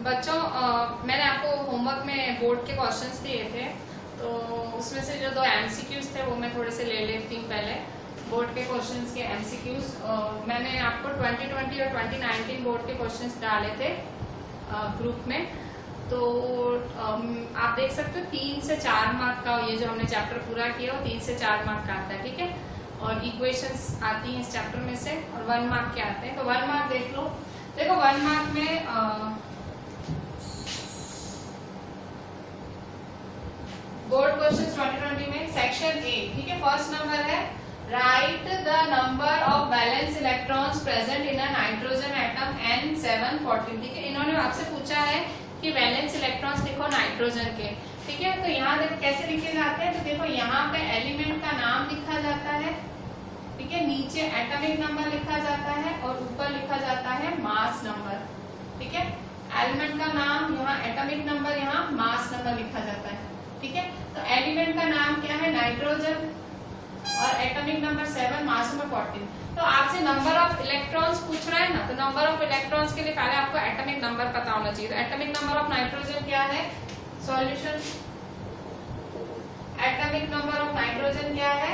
बच्चों मैंने आपको होमवर्क में बोर्ड के क्वेश्चंस दिए थे, तो उसमें से जो 2 एमसीक्यूज थे वो मैं थोड़े से ले लेती हूँ। पहले बोर्ड के क्वेश्चंस के एमसीक्यूज मैंने आपको 2020 और 2019 बोर्ड के क्वेश्चंस डाले थे ग्रुप में। तो आप देख सकते हो 3 से 4 मार्क का ये जो हमने चैप्टर पूरा किया वो 3 से 4 मार्क का आता है, ठीक है। और इक्वेशंस आती हैं इस चैप्टर में से, और 1 मार्क के आते हैं। तो 1 मार्क देख लो। देखो 1 मार्क में बोर्ड क्वेश्चंस 2020 में सेक्शन ए, ठीक है, फर्स्ट नंबर है right the number of valence electrons present in a nitrogen atom N714, ठीक है। इन्होंने आपसे पूछा है कि वैलेंस इलेक्ट्रॉन्स लिखो नाइट्रोजन के, ठीक है। तो यहाँ देखो कैसे लिखे जाते हैं। तो देखो यहाँ पे एलिमेंट का नाम लिखा जाता है, ठीक है, नीचे एटॉमिक नंबर लिखा जाता है और ऊपर लिखा जाता है मास नंबर, ठीक है। एलिमेंट का नाम यहाँ, एटॉमिक नंबर यहाँ, मास नंबर लिखा जाता है, ठीक है। तो एलिमेंट का नाम क्या है? नाइट्रोजन, और एटॉमिक नंबर 7, मास नंबर 14। तो आपसे नंबर ऑफ इलेक्ट्रॉन्स पूछ रहा है ना, तो नंबर ऑफ इलेक्ट्रॉन्स के लिए पहले आपको एटॉमिक नंबर पता होना चाहिए। तो एटॉमिक नंबर ऑफ नाइट्रोजन क्या है? Solution, atomic number of nitrogen क्या है?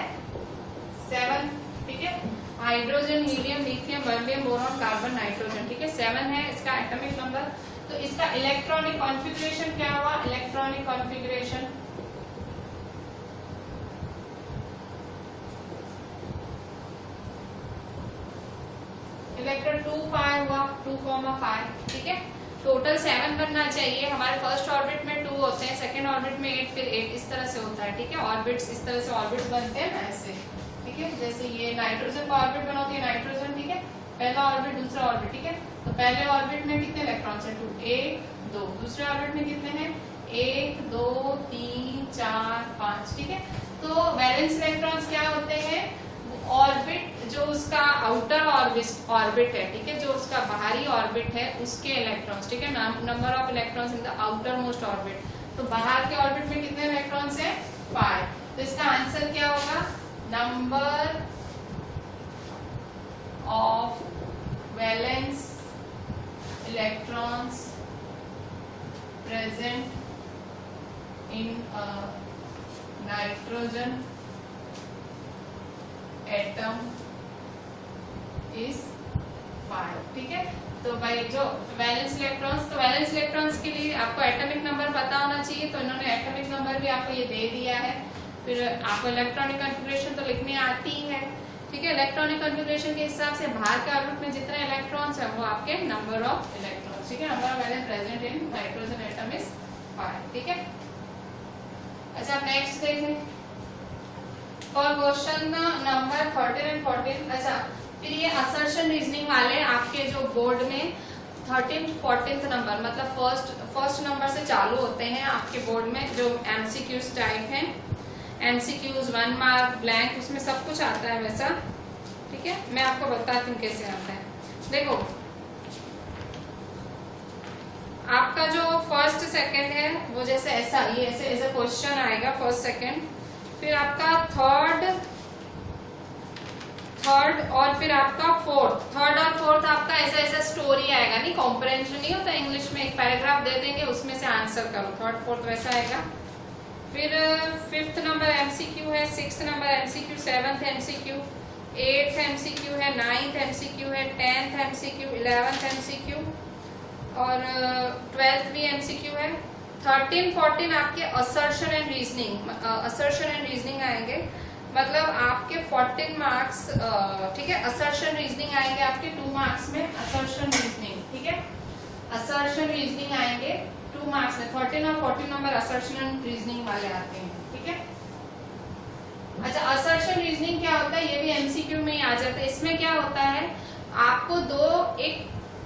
7, ठीक है। Hydrogen, helium, lithium, beryllium, boron, carbon, nitrogen, ठीक है, 7 है इसका एटॉमिक नंबर। तो इसका इलेक्ट्रॉनिक कॉन्फ़िगरेशन क्या हुआ? इलेक्ट्रॉनिक कॉन्फ़िगरेशन इलेक्ट्रॉन 2,5 हुआ, 2,5, ठीक है। टोटल 7 बनना चाहिए। हमारे फर्स्ट ऑर्बिट में 2 होते हैं, सेकंड ऑर्बिट में 8, फिर 8, इस तरह से होता है, ठीक है। ऑर्बिट्स इस तरह से ऑर्बिट बनते हैं ऐसे, ठीक है। जैसे ये नाइट्रोजन का ऑर्बिट बनाती है नाइट्रोजन, ठीक है, पहला ऑर्बिट, दूसरा ऑर्बिट, ठीक है। तो पहले ऑर्बिट में कितने इलेक्ट्रॉन्स हैं? 2, 1, 2। दूसरे ऑर्बिट में कितने हैं? 1, 2, 3, 4, 5, ठीक है। तो वैलेंस इलेक्ट्रॉन्स क्या होते हैं? ऑर्बिट जो उसका आउटर ऑर्बिट है, ठीक है, जो उसका बाहरी ऑर्बिट है उसके इलेक्ट्रॉन्स, ठीक है। Number of electrons in the outer most orbit. तो बाहर के ऑर्बिट में कितने इलेक्ट्रॉन्स हैं? 5। तो इसका आंसर क्या होगा? Number of valence electrons present in nitrogen atom is 5, ठीक है। तो भाई जो वैलेंस इलेक्ट्रॉन्स, तो वैलेंस इलेक्ट्रॉन्स के लिए आपको एटॉमिक नंबर पता होना चाहिए। तो इन्होंने एटॉमिक नंबर भी आपको ये दे दिया है। फिर आपको इलेक्ट्रॉनिक कॉन्फ़िगरेशन तो लिखनी आती है, ठीक है। इलेक्ट्रॉनिक कॉन्फ़िगरेशन के हिसाब से बाहर के ऑर्बिट में जितने इलेक्ट्रॉन्स है वो आपके नंबर ऑफ इलेक्ट्रॉन्स, ठीक है। Number of valence present in nitrogen atom is 5, ठीक है। अच्छा, नेक्स्ट देखें और क्वेश्चन नंबर 13 और 14। अच्छा, फिर ये असर्शन रीजनिंग वाले आपके जो बोर्ड में 13th 14th नंबर, मतलब फर्स्ट नंबर से चालू होते हैं आपके बोर्ड में, जो एमसीक्यूज टाइप हैं। एमसीक्यूज 1 मार्क, ब्लैंक, उसमें सब कुछ आता है वैसा, ठीक है। मैं आपको बताती हूँ कैसे आता है। देखो आपका जो फर्स्ट सेकंड है वो जैसे ऐसा, ये ऐसे क्वेश्चन आएगा फर्स्ट सेकंड, फिर आपका थर्ड और फिर आपका फोर्थ। थर्ड और फोर्थ आपका ऐसा स्टोरी आएगा, नहीं कॉम्प्रहेंशन नहीं होता इंग्लिश में, एक पैराग्राफ दे देंगे उसमें से आंसर करो। थर्ड फोर्थ वैसा आएगा। फिर 5th नंबर एमसीक्यू है, 6th number MCQ, 7th MCQ, 8th MCQ है, 9th एमसीक्यू है, 10th एमसीक्यू, 11th एमसीक्यू और 12th भी एमसीक्यू है। 13, 14 आपके असर्शन एंड रीजनिंग आएंगे, मतलब आपके 14 मार्क्स, ठीक है। असर्शन रीजनिंग आएंगे आपके 2 मार्क्स में, असर्शन रीजनिंग, ठीक है। असर्शन रीजनिंग आएंगे 2 मार्क्स में। 13 और 14 नंबर असर्शन एंड रीजनिंग वाले आते हैं, ठीक है। अच्छा, असर्शन रीजनिंग क्या होता है? ये भी एमसीक्यू में ही आ जाता है। इसमें क्या होता है?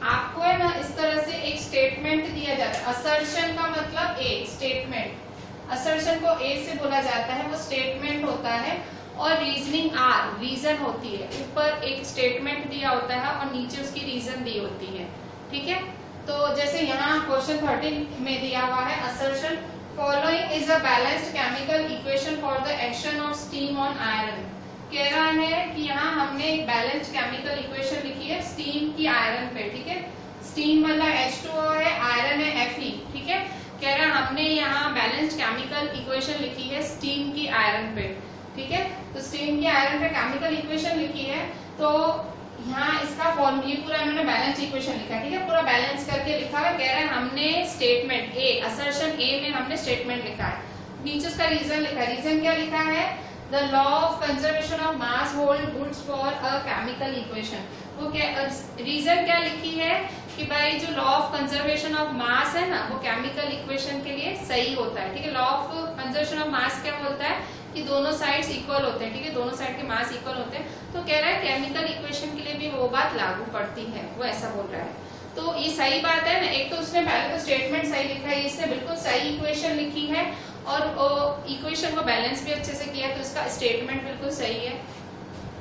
आपको है ना इस तरह से एक स्टेटमेंट दिया जाता है। असर्शन का मतलब ए, स्टेटमेंट। असर्शन को ए से बोला जाता है, वो स्टेटमेंट होता है। और रीजनिंग आर, रीजन होती है। ऊपर एक स्टेटमेंट दिया होता है और नीचे उसकी रीजन दी होती है, ठीक है। तो जैसे यहाँ क्वेश्चन 13 में दिया हुआ है assertion, following is a balanced chemical equation for the action of steam on iron. कह रहा है कि यहाँ हमने एक बैलेंस्ड केमिकल इक्वेशन लिखी है स्टीम की आयरन पे, ठीक है। स्टीम मतलब H2O है, आयरन है इक्वेशन लिखी है स्टीम की आयरन पे, ठीक है। तो स्टीम की आयरन पे केमिकल इक्वेशन लिखी है, तो यहाँ इसका फॉर्मूला ये पूरा इन्होंने बैलेंस इक्वेशन लिखा है, ठीक है, पूरा बैलेंस करके लिखा है। कह रहे हैं हमने स्टेटमेंट ए, असर्शन ए में हमने स्टेटमेंट लिखा है, नीचे उसका रीजन लिखा है। रीजन क्या लिखा है? The law of conservation of mass hold goods for a chemical equation. वो क्या रीजन क्या लिखी है कि भाई जो law of conservation of mass है ना, वो केमिकल इक्वेशन के लिए सही होता है, ठीक है। Law of conservation of mass क्या बोलता है कि दोनों साइड्स इक्वल होते हैं, ठीक है, दोनों साइड के मास इक्वल होते हैं। तो कह रहा है केमिकल इक्वेशन के लिए भी वो बात लागू पड़ती है, वो ऐसा बोल रहा है। तो ये सही बात है ना। एक तो उसने पहले तो स्टेटमेंट सही लिखा है, इसने बिल्कुल सही इक्वेशन लिखी है और इक्वेशन को बैलेंस भी अच्छे से किया है, तो इसका स्टेटमेंट बिल्कुल सही है।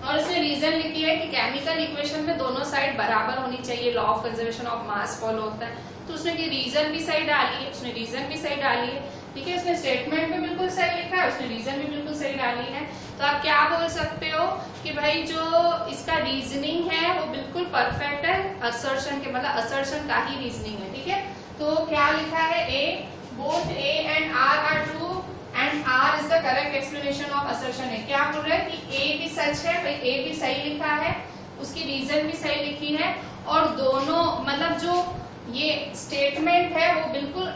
और उसने रीजन लिखी है कि केमिकल इक्वेशन में दोनों साइड बराबर होनी चाहिए, law of conservation of mass follow होता है। तो उसने ये रीजन भी सही डाली है, उसने रीजन भी सही डाली है, ठीक है। उसने स्टेटमेंट भी बिल्कुल सही लिखा है, उसने रीजन भी बिल्कुल सही डाली है। तो आप क्या बोल सकते हो कि भाई जो इसका रीजनिंग है वो बिल्कुल परफेक्ट है, असर्शन के मतलब असर्शन का ही रीजनिंग है, ठीक है। तो क्या लिखा है? A, both A and R are true and R is the correct explanation of assertion है। क्या बोल रहे हैं कि ए भी सच है, भाई ए भी सही लिखा है, उसकी रीजन भी सही लिखी है, और दोनों मतलब जो ये स्टेटमेंट है वो बिल्कुल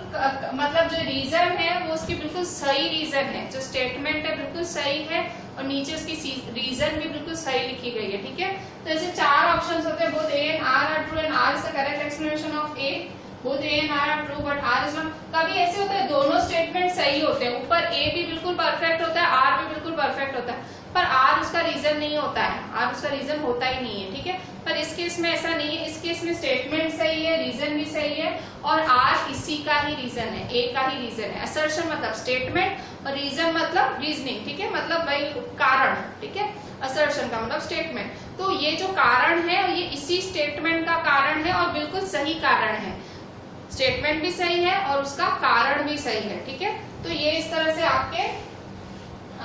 मतलब जो रीजन है वो उसकी बिल्कुल सही रीजन है, जो स्टेटमेंट है बिल्कुल सही है, और नीचे उसकी रीजन भी बिल्कुल सही लिखी गई है, ठीक है। तो ऐसे चार ऑप्शंस होते हैं, both A and R are true and R is the correct explanation of A, both A and R are true but R is not. कभी ऐसे होता है दोनों स्टेटमेंट सही होते हैं, ऊपर ए भी बिल्कुल परफेक्ट होता है, आर भी बिल्कुल परफेक्ट होता है, पर आर उसका रीजन नहीं होता है, आर उसका रीजन होता ही नहीं है, ठीक है। पर इस केस में ऐसा नहीं है, इस केस में स्टेटमेंट सही है, रीजन भी सही है, और आर इसी का ही रीजन है, ए का ही रीजन है। असर्शन मतलब स्टेटमेंट और रीजन मतलब रीजनिंग, ठीक है, मतलब भाई कारण, ठीक है। असर्शन का मतलब स्टेटमेंट। तो ये जो कारण है ये इसी स्टेटमेंट का कारण है और बिल्कुल सही कारण है, स्टेटमेंट भी सही है और उसका कारण भी सही है, ठीक है। तो ये इस तरह से आपके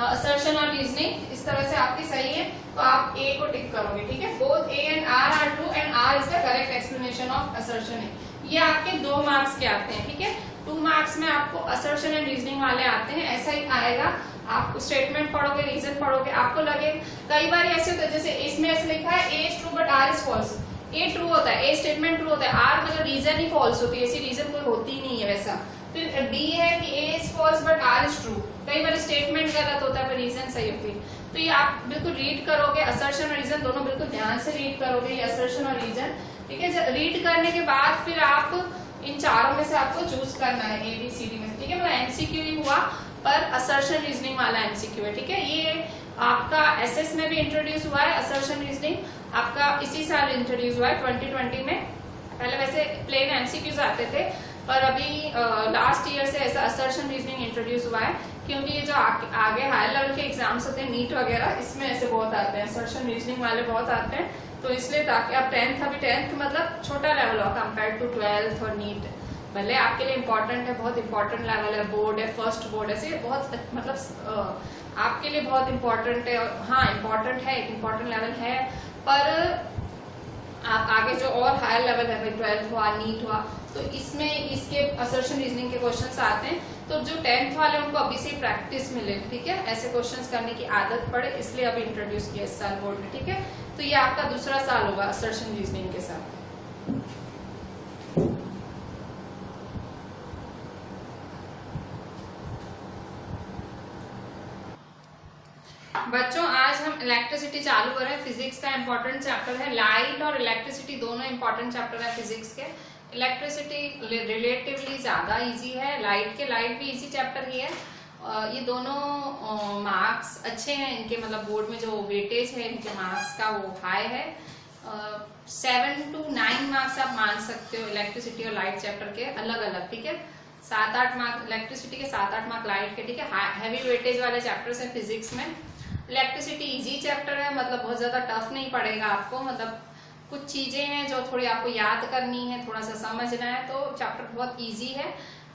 असर्शन और रीजनिंग इस तरह से आपकी सही है, तो आप ए को टिक करोगे, ठीक है। Both A and R are true and R is the correct explanation of assertion है। ये आपके 2 मार्क्स के आते हैं, ठीक है। 2 मार्क्स में आपको असर्शन एंड रीजनिंग वाले आते हैं, ऐसा ही आएगा। आप स्टेटमेंट पढ़ोगे, रीजन पढ़ोगे, आपको लगे कई बार ऐसे होता है, जैसे इसमें ऐसे लिखा है A is true but R is false. A true होता है, ए स्टेटमेंट ट्रू होता है, आर मतलब रीजन ही फॉल्स होती है, ऐसी रीजन कोई होती नहीं है वैसा। फिर डी है कि A is false but R is true, कई बार स्टेटमेंट गलत होता है पर रीजन सही होती है। तो ये आप बिल्कुल रीड करोगे, असर्शन और रीजन दोनों बिल्कुल ध्यान से रीड करोगे, ये असर्शन और रीजन, ठीक है। रीड करने के बाद फिर आप इन चारों में से आपको चूज करना है ए बी सी डी में, ठीक है। मतलब एमसीक्यू ही हुआ पर असर्शन रीजनिंग वाला एमसीक्यू है, ठीक है। ये आपका एसएस में भी इंट्रोड्यूस हुआ है, असर्शन रीजनिंग आपका इसी साल इंट्रोड्यूस हुआ है 2020 में। पहले वैसे प्लेन एमसीक्यूज आते थे, पर अभी लास्ट ईयर से ऐसा असर्शन रीजनिंग इंट्रोड्यूस हुआ है, क्योंकि ये जो आगे हायर लेवल के एग्जाम्स होते हैं नीट वगैरह, इसमें ऐसे बहुत आते हैं, असर्शन रीजनिंग वाले बहुत आते हैं। तो इसलिए ताकि आप 10th, अभी 10th मतलब छोटा लेवल हो कंपेयर टू 12th और नीट, भले आपके लिए इम्पोर्टेंट है, बहुत इंपॉर्टेंट लेवल है, बोर्ड है, फर्स्ट बोर्ड है, बहुत मतलब आपके लिए बहुत इंपॉर्टेंट है। हाँ इम्पोर्टेंट है, इम्पोर्टेंट लेवल है, पर आप आगे जो और हायर लेवल है, 12th हुआ, नीट हुआ, तो इसमें इसके असर्शन रीजनिंग के क्वेश्चंस आते हैं। तो जो 10th वाले उनको अभी से प्रैक्टिस मिले, ठीक है, ऐसे क्वेश्चंस करने की आदत पड़े, इसलिए अभी इंट्रोड्यूस किया इस साल बोर्ड में, ठीक है। तो ये आपका दूसरा साल होगा असर्शन रीजनिंग के साथ। बच्चों आज हम इलेक्ट्रिसिटी चालू कर रहे हैं, फिजिक्स का इंपॉर्टेंट चैप्टर है। लाइट और इलेक्ट्रिसिटी दोनों इंपॉर्टेंट चैप्टर है फिजिक्स के। इलेक्ट्रिसिटी रिलेटिवली ज्यादा इजी है, लाइट भी इजी चैप्टर ही है। ये दोनों मार्क्स अच्छे हैं इनके, मतलब बोर्ड में जो वेटेज है इनके मार्क्स का वो हाई है। 7 to 9 मार्क्स आप मान सकते हो इलेक्ट्रिसिटी और लाइट चैप्टर के अलग अलग, ठीक है। 7-8 मार्क्स इलेक्ट्रिसिटी के, 7-8 मार्क्स लाइट के, ठीक है। हैवी वेटेज वाले चैप्टर्स है फिजिक्स में। इलेक्ट्रिसिटी इजी चैप्टर है, मतलब बहुत ज्यादा टफ नहीं पड़ेगा आपको, मतलब कुछ चीजें हैं जो थोड़ी आपको याद करनी है, थोड़ा सा समझना है, तो चैप्टर बहुत इजी है,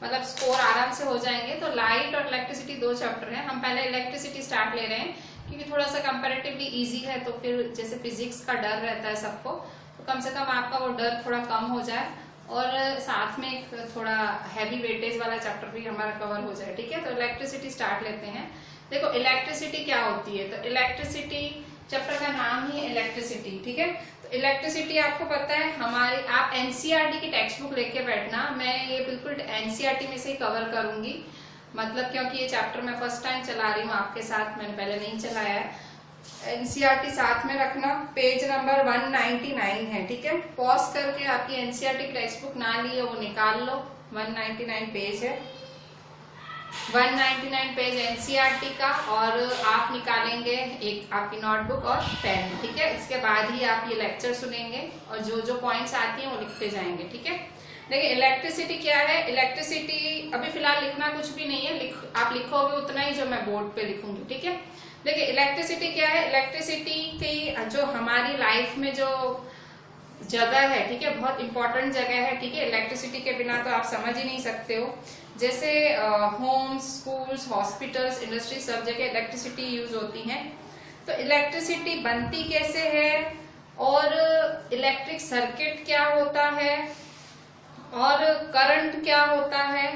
मतलब स्कोर आराम से हो जाएंगे। तो लाइट और इलेक्ट्रिसिटी 2 चैप्टर हैं। हम पहले इलेक्ट्रिसिटी स्टार्ट ले रहे हैं क्योंकि थोड़ा सा कंपैरेटिवली इजी है, तो फिर जैसे फिजिक्स का डर रहता है सबको, तो कम से कम आपका वो डर थोड़ा कम हो जाए और साथ में एक थोड़ा हैवी वेटेज वाला चैप्टर भी हमारा कवर हो जाए, ठीक है। तो इलेक्ट्रिसिटी स्टार्ट लेते हैं। देखो इलेक्ट्रिसिटी क्या होती है, तो इलेक्ट्रिसिटी चैप्टर का नाम ही है इलेक्ट्रिसिटी, ठीक है। तो इलेक्ट्रिसिटी आपको पता है हमारे, आप एनसीईआरटी की टेक्स्ट बुक लेके बैठना, मैं ये बिल्कुल एनसीईआरटी में से ही कवर करूंगी, मतलब क्योंकि ये चैप्टर मैं फर्स्ट टाइम चला रही हूँ आपके साथ, मैंने पहले नहीं चलाया है। एनसीईआरटी साथ में रखना, पेज नंबर 199 है, ठीक है। पॉज करके आपकी एनसीईआरटी टेक्स्ट बुक ना ली है वो निकाल लो, 199 पेज है, 199 पेज एनसीईआरटी का, और आप निकालेंगे एक आपकी नोटबुक और पेन, ठीक है। इसके बाद ही आप ये लेक्चर सुनेंगे और जो जो पॉइंट्स आती हैं वो लिखते जाएंगे, ठीक है। देखिए इलेक्ट्रिसिटी क्या है, इलेक्ट्रिसिटी अभी फिलहाल लिखना कुछ भी नहीं है, आप लिखोगे उतना ही जो मैं बोर्ड पे लिखूंगी, ठीक है। देखिए इलेक्ट्रिसिटी क्या है, इलेक्ट्रिसिटी की जो हमारी लाइफ में जो जगह है, ठीक है, बहुत इंपॉर्टेंट जगह है, ठीक है। इलेक्ट्रिसिटी के बिना तो आप समझ ही नहीं सकते हो। जैसे होम्स, स्कूल्स, हॉस्पिटल्स, इंडस्ट्री, सब जगह इलेक्ट्रिसिटी यूज होती है। तो इलेक्ट्रिसिटी बनती कैसे है और इलेक्ट्रिक सर्किट क्या होता है और करंट क्या होता है,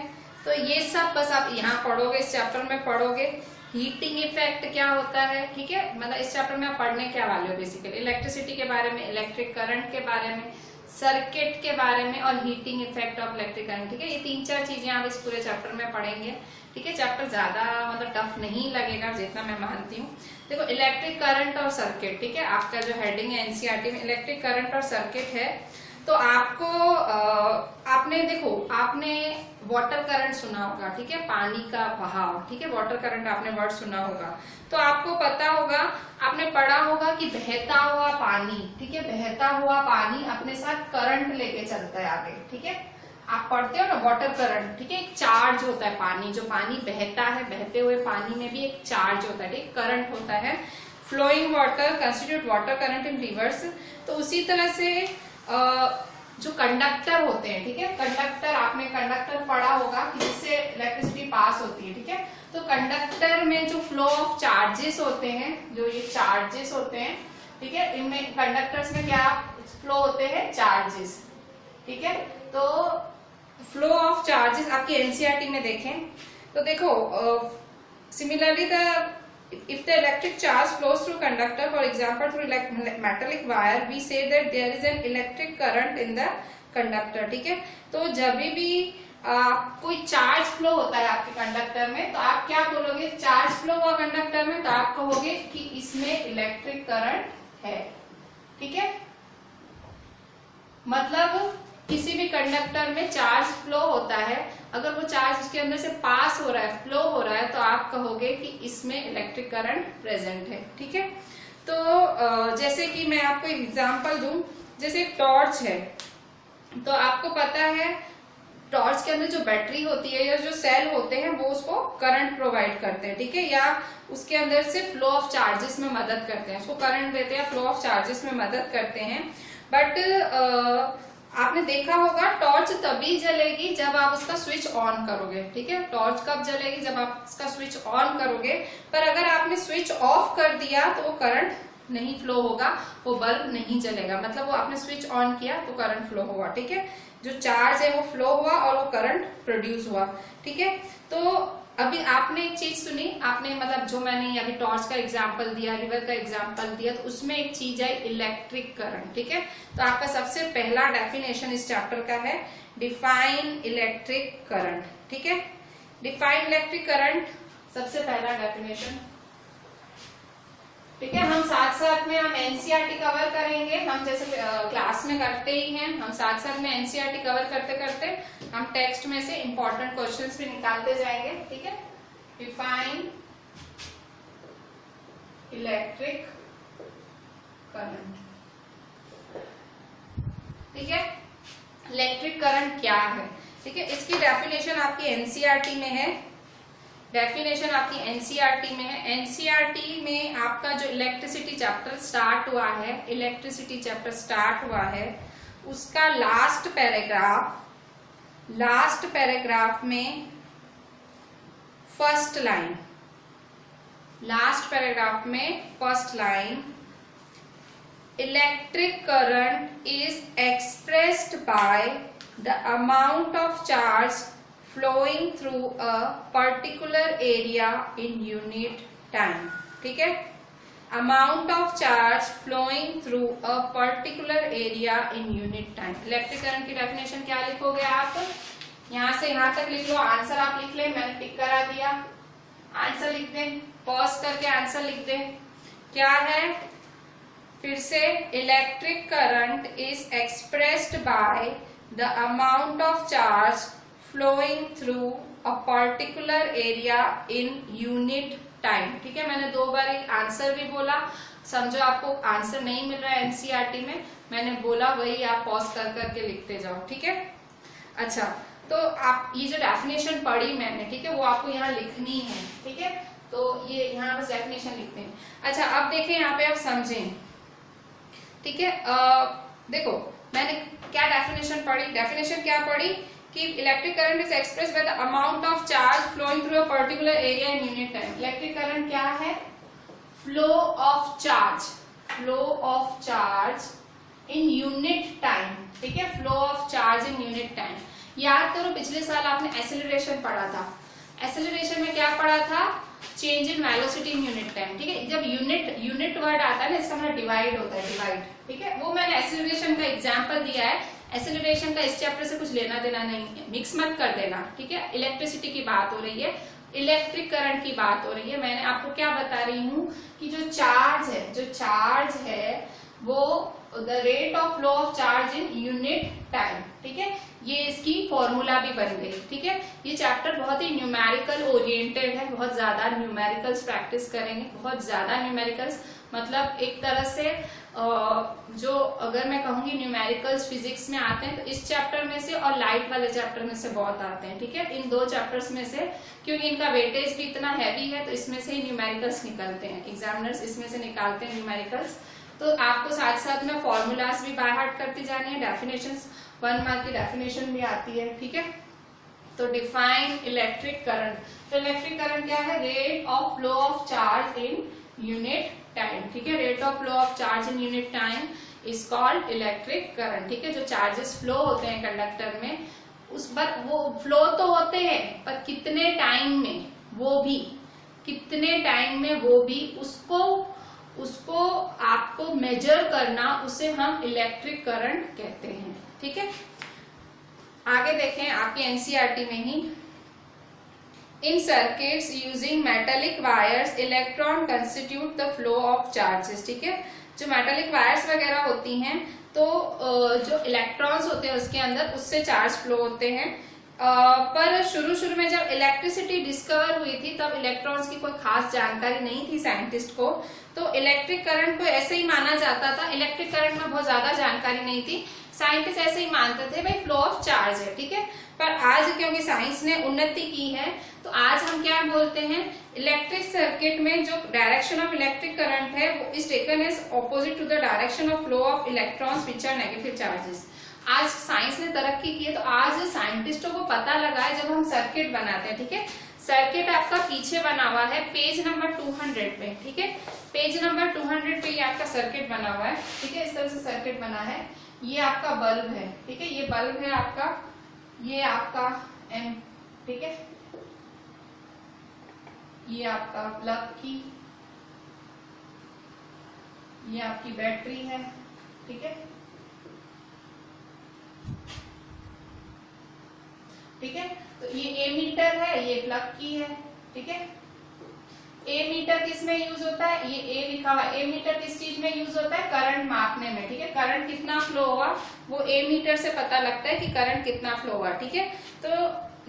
तो ये सब बस आप यहाँ पढ़ोगे, इस चैप्टर में पढ़ोगे। हीटिंग इफेक्ट क्या होता है, ठीक है, मतलब इस चैप्टर में आप पढ़ने क्या वाले हो, बेसिकली इलेक्ट्रिसिटी के बारे में, इलेक्ट्रिक करंट के बारे में, सर्किट के बारे में और heating effect of electric current, ठीक है। ये 3-4 चीजें आप इस पूरे चैप्टर में पढ़ेंगे, ठीक है। चैप्टर ज्यादा मतलब टफ नहीं लगेगा जितना मैं मानती हूँ। देखो इलेक्ट्रिक करंट और सर्किट, ठीक है, आपका जो हेडिंग है एनसीईआरटी में इलेक्ट्रिक करंट और सर्किट है। तो आपको आपने देखो, आपने वाटर करंट सुना होगा, ठीक है, पानी का बहाव, ठीक है, वाटर करंट आपने वर्ड सुना होगा। तो आपको पता होगा, आपने पढ़ा होगा कि बहता हुआ पानी, ठीक है, बहता हुआ पानी अपने साथ करंट लेके चलता है आगे, ठीक है। आप पढ़ते हो ना वाटर करंट, ठीक है, एक चार्ज होता है पानी, जो पानी बहता है, बहते हुए पानी में भी एक चार्ज होता है, ठीक, करंट होता है। Flowing water constitute water current in rivers. तो उसी तरह से जो कंडक्टर होते हैं, ठीक है, कंडक्टर, आपने कंडक्टर पढ़ा होगा कि जिससे इलेक्ट्रिसिटी पास होती है, ठीक है। तो कंडक्टर में जो फ्लो ऑफ चार्जेस होते हैं, जो ये चार्जेस होते हैं, ठीक है, इनमें कंडक्टर्स में क्या फ्लो होते हैं, चार्जेस, ठीक है। तो फ्लो ऑफ चार्जेस आपकी एनसीईआरटी में देखें तो देखो, similarly the if the electric charge flows through conductor, for example through metallic wire, we say that there is an electric current in the conductor, ठीक है। तो जब भी कोई चार्ज फ्लो होता है आपके कंडक्टर में, तो आप क्या बोलोगे, चार्ज फ्लो हुआ कंडक्टर में, तो आप कहोगे कि इसमें इलेक्ट्रिक करंट है, ठीक है। मतलब किसी भी कंडक्टर में चार्ज फ्लो होता है, अगर वो चार्ज उसके अंदर से पास हो रहा है, फ्लो हो रहा है, तो आप कहोगे कि इसमें इलेक्ट्रिक करंट प्रेजेंट है, ठीक है। तो जैसे कि मैं आपको एग्जांपल दूं, जैसे एक टॉर्च है, तो आपको पता है टॉर्च के अंदर जो बैटरी होती है या जो सेल होते हैं वो उसको करंट प्रोवाइड करते हैं, ठीक है, या उसके अंदर से फ्लो ऑफ चार्जेस में मदद करते हैं, उसको करंट देते हैं, फ्लो ऑफ चार्जेस में मदद करते हैं। बट आपने देखा होगा टॉर्च तभी जलेगी जब आप उसका स्विच ऑन करोगे, ठीक है। टॉर्च कब जलेगी, जब आप उसका स्विच ऑन करोगे। पर अगर आपने स्विच ऑफ कर दिया तो वो करंट नहीं फ्लो होगा, वो बल्ब नहीं जलेगा, मतलब वो आपने स्विच ऑन किया तो करंट फ्लो हुआ, ठीक है। जो चार्ज है वो फ्लो हुआ और वो करंट प्रोड्यूस हुआ, ठीक है। तो अभी आपने एक चीज सुनी, आपने मतलब जो मैंने अभी टॉर्च का एग्जांपल दिया, रिवर का एग्जांपल दिया, तो उसमें एक चीज है इलेक्ट्रिक करंट, ठीक है। तो आपका सबसे पहला डेफिनेशन इस चैप्टर का है डिफाइन इलेक्ट्रिक करंट, ठीक है। डिफाइन इलेक्ट्रिक करंट सबसे पहला डेफिनेशन, ठीक है। हम साथ साथ में हम एनसीईआरटी कवर करेंगे, हम जैसे क्लास में करते ही हैं, हम साथ साथ में एनसीईआरटी कवर करते करते हम टेक्स्ट में से इंपॉर्टेंट क्वेश्चंस भी निकालते जाएंगे, ठीक है। डिफाइन इलेक्ट्रिक करंट, ठीक है। इलेक्ट्रिक करंट क्या है, ठीक है, इसकी डेफिनेशन आपकी एनसीईआरटी में है, डेफिनेशन आपकी एनसीईआरटी में है। एनसीईआरटी में आपका जो इलेक्ट्रिसिटी चैप्टर स्टार्ट हुआ है, इलेक्ट्रिसिटी चैप्टर स्टार्ट हुआ है, उसका लास्ट पैराग्राफ में फर्स्ट लाइन, लास्ट पैराग्राफ में first line, electric current is expressed by the amount of charge flowing through a particular area in unit time. ठीक है, amount of charge flowing through a particular area in unit time. Electric current की definition क्या लिखोगे आप? यहां से यहां तक लिख लो, आंसर आप लिख ले, मैंने टिक करा दिया, आंसर लिख दें, पॉज करके आंसर लिख दें। क्या है फिर से? Electric current is expressed by the amount of charge flowing through a particular area in unit time. ठीक है, मैंने 2 बार आंसर भी बोला, समझो आपको आंसर नहीं मिल रहा है एनसीईआरटी में, मैंने बोला वही आप पॉज कर करके लिखते जाओ। ठीक है, अच्छा तो आप ये जो डेफिनेशन पढ़ी मैंने, ठीक है, वो आपको यहाँ लिखनी है। ठीक है, तो ये यहाँ बस डेफिनेशन लिखते हैं। अच्छा अब देखें यहाँ पे, आप समझें। ठीक है, देखो मैंने क्या डेफिनेशन पढ़ी, डेफिनेशन क्या पढ़ी कि electric current is expressed by the amount of charge flowing through a particular area in unit time. Electric current क्या है? Flow of charge, flow of charge in unit time. ठीक है, flow of charge in unit time. याद करो पिछले साल आपने acceleration पढ़ा था, एक्सेलरेशन में क्या पढ़ा था? Change in velocity in unit time. ठीक है, जब यूनिट वर्ड आता है ना, इसका मतलब डिवाइड होता है, डिवाइड। ठीक है, वो मैंने एक्सेलरेशन का एग्जांपल दिया है। एक्सेलरेशन का इस चैप्टर से कुछ लेना देना नहीं है, मिक्स मत कर देना। ठीक है, इलेक्ट्रिसिटी की बात हो रही है, इलेक्ट्रिक करंट की बात हो रही है। मैंने आपको क्या बता रही हूँ कि जो चार्ज है वो the rate of flow of charge in unit time. ठीक है, ये इसकी फॉर्मूला भी बन गई। ठीक है, ये चैप्टर बहुत ही न्यूमेरिकल ओरिएंटेड है, बहुत ज्यादा न्यूमेरिकल्स प्रैक्टिस करेंगे, बहुत ज्यादा न्यूमेरिकल्स, मतलब एक तरह से जो अगर मैं कहूंगी न्यूमेरिकल्स फिजिक्स में आते हैं तो इस चैप्टर में से और लाइट वाले चैप्टर में से बहुत आते हैं। ठीक है, इन 2 चैप्टर्स में से, क्योंकि इनका वेटेज भी इतना हैवी है तो इसमें से ही न्यूमेरिकल्स निकलते हैं, एग्जामिनर्स इसमें से निकालते हैं न्यूमेरिकल्स। तो आपको साथ साथ में फॉर्मूलाज भी बाय हार्ट करती जानी है, डेफिनेशंस 1 मार्क की डेफिनेशन भी आती है। ठीक है, तो डिफाइन इलेक्ट्रिक करंट। तो इलेक्ट्रिक करंट क्या है? Rate of flow of charge in unit time. ठीक है, rate of flow of charge in unit time is called electric current. ठीक है, जो चार्जेस फ्लो होते हैं कंडक्टर में, उस पर वो फ्लो तो होते हैं पर कितने टाइम में, वो भी कितने टाइम में, वो भी उसको आपको मेजर करना, उसे हम इलेक्ट्रिक करंट कहते हैं। ठीक है, आगे देखें आपकी एनसीईआरटी में ही, in circuits using metallic wires electron constitute the flow of charges. ठीक है, जो मेटेलिक वायर्स वगैरह होती हैं तो जो इलेक्ट्रॉन्स होते हैं उसके अंदर, उससे चार्ज फ्लो होते हैं। पर शुरू में जब इलेक्ट्रिसिटी डिस्कवर हुई थी तब इलेक्ट्रॉन्स की कोई खास जानकारी नहीं थी साइंटिस्ट को, तो इलेक्ट्रिक करंट को ऐसे ही माना जाता था। इलेक्ट्रिक करंट में बहुत ज्यादा जानकारी नहीं थी, साइंटिस्ट ऐसे ही मानते थे भाई फ्लो ऑफ चार्ज है। ठीक है, पर आज क्योंकि साइंस ने उन्नति की है तो आज हम क्या बोलते हैं, इलेक्ट्रिक सर्किट में जो डायरेक्शन ऑफ इलेक्ट्रिक करंट है वो is taken as opposite to the direction of flow of electrons which are negative charges. आज साइंस ने तरक्की की है तो आज साइंटिस्टों को पता लगा है, जब हम सर्किट बनाते हैं। ठीक है, सर्किट आपका पीछे बना हुआ है पेज नंबर 200 पे। ठीक है, पेज नंबर 200 पे ये आपका सर्किट बना हुआ है। ठीक है, इस तरह से सर्किट बना है, ये आपका बल्ब है। ठीक है, ये बल्ब है आपका, ये आपका एम, ठीक है, ये आपका प्लग की, ये आपकी बैटरी है। ठीक है, ठीक है, तो ये ए मीटर है, ये प्लग की है। ठीक है, ए मीटर किस में यूज होता है? ये ए लिखा हुआ है, ए मीटर किस चीज में यूज होता है? करंट मापने में। ठीक है, करंट कितना फ्लो होगा वो ए मीटर से पता लगता है कि करंट कितना फ्लो होगा। ठीक है, तो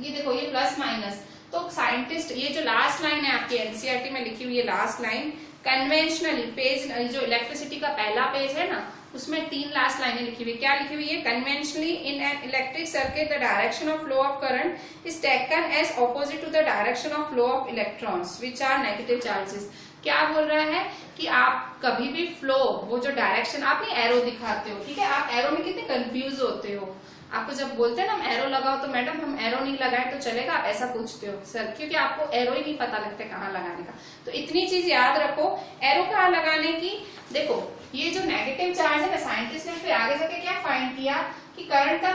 ये देखो, ये प्लस माइनस, तो साइंटिस्ट, ये जो लास्ट लाइन है आपकी एनसीईआरटी में लिखी हुई है, लास्ट लाइन, कन्वेंशनली पेज, जो इलेक्ट्रिसिटी का पहला पेज है ना, उसमें 3 लास्ट लाइनें लिखी हुई, क्या लिखी हुई है? Conventionally in an electric circuit the direction of flow of current is taken as opposite to the direction of flow of electrons which are negative charges. क्या बोल रहा है कि आप कभी भी फ्लो, वो जो डायरेक्शन, आप नहीं एरो दिखाते हो। ठीक है, आप एरो में कितने कंफ्यूज होते हो, आपको जब बोलते हैं ना हम एरो लगाओ तो मैडम हम एरो नहीं लगाए तो चलेगा, आप ऐसा पूछते हो सर, क्योंकि आपको एरो ही नहीं पता लगता कहाँ लगाने का। तो इतनी चीज याद रखो, एरो कहाँ लगाने की। देखो, ये जो नेगेटिव चार्ज है ना, साइंटिस्ट ने फिर आगे जाके क्या फाइंड किया कि करंट का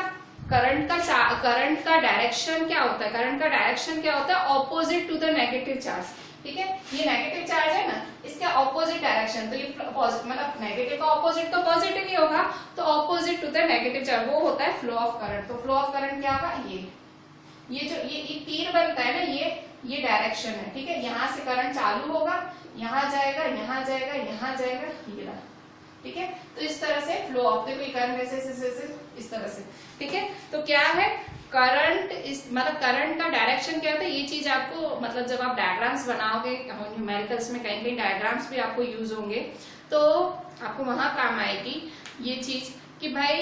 करंट का डायरेक्शन क्या होता है, करंट का डायरेक्शन क्या होता है, opposite to the negative charge, ठीक है। ये नेगेटिव चार्ज है ना, इसका ऑपोजिट डायरेक्शन, तो ये मतलब नेगेटिव का ऑपोजिट तो पॉजिटिव ही होगा, तो opposite to the negative charge वो होता है फ्लो ऑफ करंट। तो फ्लो ऑफ करंट क्या होगा, ये जो ये तीर बनता है ना, ये डायरेक्शन है, ठीक है। यहाँ से करंट चालू होगा, यहाँ जाएगा, यहाँ जाएगा, यहाँ जाएगा, ये रहा, ठीक है। तो इस तरह से फ्लो ऑफ, देखो करंट ऐसे इस तरह से, ठीक है। तो क्या है करंट, इस मतलब करंट का डायरेक्शन क्या होता है, ये चीज आपको मतलब जब आप डायग्राम्स बनाओगे न्यूमेरिकल्स में कहीं कहीं डायग्राम्स भी आपको यूज होंगे, तो आपको वहां काम आएगी ये चीज कि भाई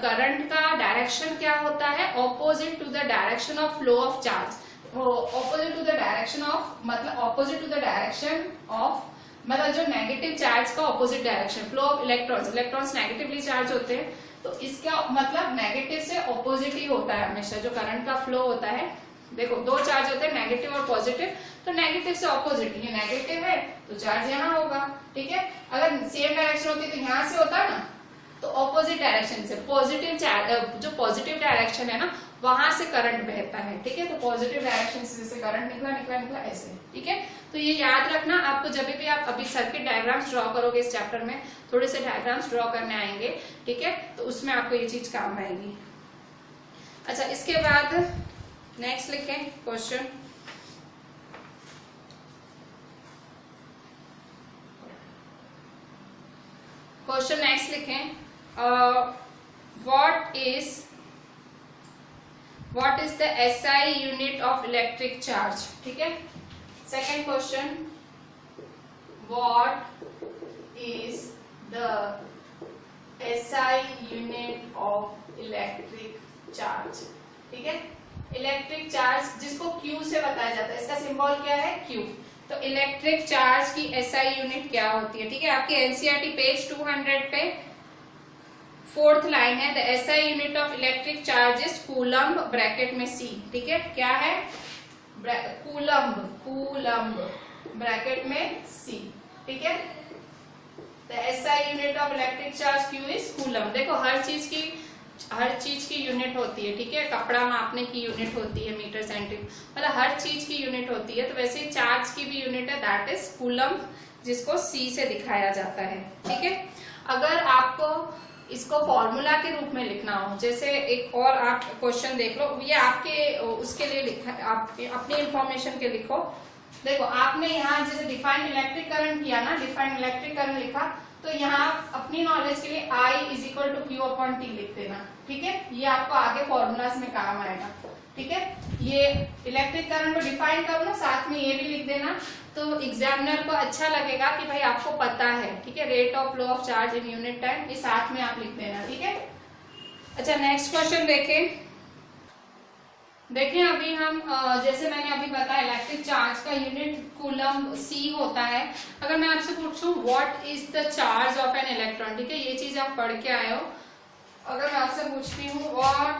करंट का डायरेक्शन क्या होता है, opposite to the direction of flow of charge, opposite to the direction of, मतलब opposite to the direction of, मतलब जो नेगेटिव चार्ज का opposite direction, flow of electrons, electrons negatively charge होते हैं, तो इसका मतलब नेगेटिव से ऑपोजिट ही होता है हमेशा जो करंट का फ्लो होता है। देखो दो चार्ज होते हैं नेगेटिव और पॉजिटिव, तो नेगेटिव से ऑपोजिट, ये नेगेटिव है तो चार्ज यहाँ होगा, ठीक है। अगर सेम डायरेक्शन होती तो यहाँ से होता ना, तो ऑपोजिट डायरेक्शन से पॉजिटिव चार्ज, जो पॉजिटिव डायरेक्शन है ना वहां से करंट बहता है, ठीक है। तो पॉजिटिव डायरेक्शन से जैसे करंट निकला ऐसे, ठीक है। तो ये याद रखना आपको, जब भी आप अभी सर्किट डायग्राम्स ड्रॉ करोगे इस चैप्टर में, थोड़े से डायग्राम्स ड्रॉ करने आएंगे, ठीक है, तो उसमें आपको ये चीज काम आएगी। अच्छा, इसके बाद नेक्स्ट लिखें क्वेश्चन, नेक्स्ट लिखें, what is the SI unit of electric charge, ठीक है। Second question, what is the SI unit of electric charge, ठीक है। इलेक्ट्रिक चार्ज जिसको Q से बताया जाता है, इसका सिंबल क्या है, Q। तो इलेक्ट्रिक चार्ज की SI यूनिट क्या होती है, ठीक है। आपके एनसीईआरटी पेज 200 पे 4th लाइन है, the SI unit of electric charge is coulomb, bracket में C, ठीक है। क्या है, कूलम्ब ब्रैकेट में C, ठीक है। The SI unit of electric charge Q is coulomb. देखो हर चीज की यूनिट होती है, ठीक है। कपड़ा मापने की यूनिट होती है मीटर सेंटीमीटर, मतलब हर चीज की यूनिट होती है। तो वैसे चार्ज की भी यूनिट है, दैट इज कूलम्ब, जिसको C से दिखाया जाता है, ठीक है। अगर आपको इसको फॉर्मूला के रूप में लिखना हो, जैसे एक और आप क्वेश्चन देख लो, ये आपके उसके लिए लिखा, आप अपनी इंफॉर्मेशन के लिखो। देखो आपने यहाँ जैसे डिफाइन इलेक्ट्रिक करंट किया ना, डिफाइन इलेक्ट्रिक करंट लिखा, तो यहाँ अपनी नॉलेज के लिए I is equal to Q upon T लिख देना, ठीक है। ये आपको आगे फॉर्मूलाज में काम आएगा, ठीक है। ये इलेक्ट्रिक करंट को डिफाइन करो ना, साथ में ये भी लिख देना, तो एग्जामिनर को अच्छा लगेगा कि भाई आपको पता है, ठीक है। Rate of flow of charge in unit time, ये साथ में आप लिख देना, ठीक है। अच्छा, नेक्स्ट क्वेश्चन देखें अभी हम जैसे मैंने अभी बताया इलेक्ट्रिक चार्ज का यूनिट कूलम्ब C होता है। अगर मैं आपसे पूछूं what is the charge of an electron, ठीक है, ये चीज आप पढ़ के आए हो। अगर मैं आपसे पूछती हूँ what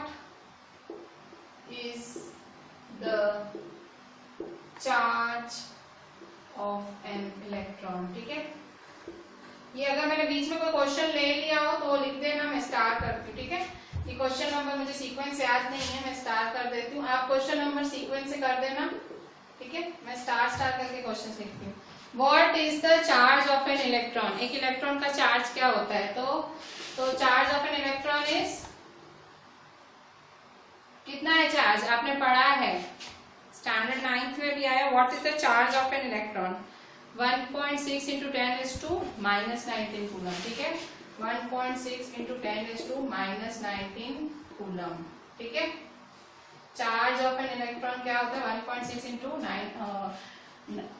is the charge of an electron, ठीक है। ये अगर मैंने बीच में कोई क्वेश्चन ले लिया हो तो लिख देना, मैं स्टार्ट करती हूँ, ठीक है। ये क्वेश्चन नंबर मुझे सीक्वेंस याद नहीं है, मैं स्टार्ट कर देती हूँ, आप क्वेश्चन नंबर सीक्वेंस से कर देना, ठीक है। मैं स्टार्ट करके क्वेश्चन लिखती हूँ। What is the charge of an electron, एक इलेक्ट्रॉन का चार्ज क्या होता है, तो charge of an electron is, कितना है चार्ज, आपने पढ़ा है स्टैंडर्ड 9th में भी आया। What is the charge of an electron, 1.6 into 10⁻⁻19 coulomb, ठीक है। 1.6 into 10⁻⁻19 कूलम, ठीक है। चार्ज ऑफ एन इलेक्ट्रॉन क्या होता है, 1.6 into 9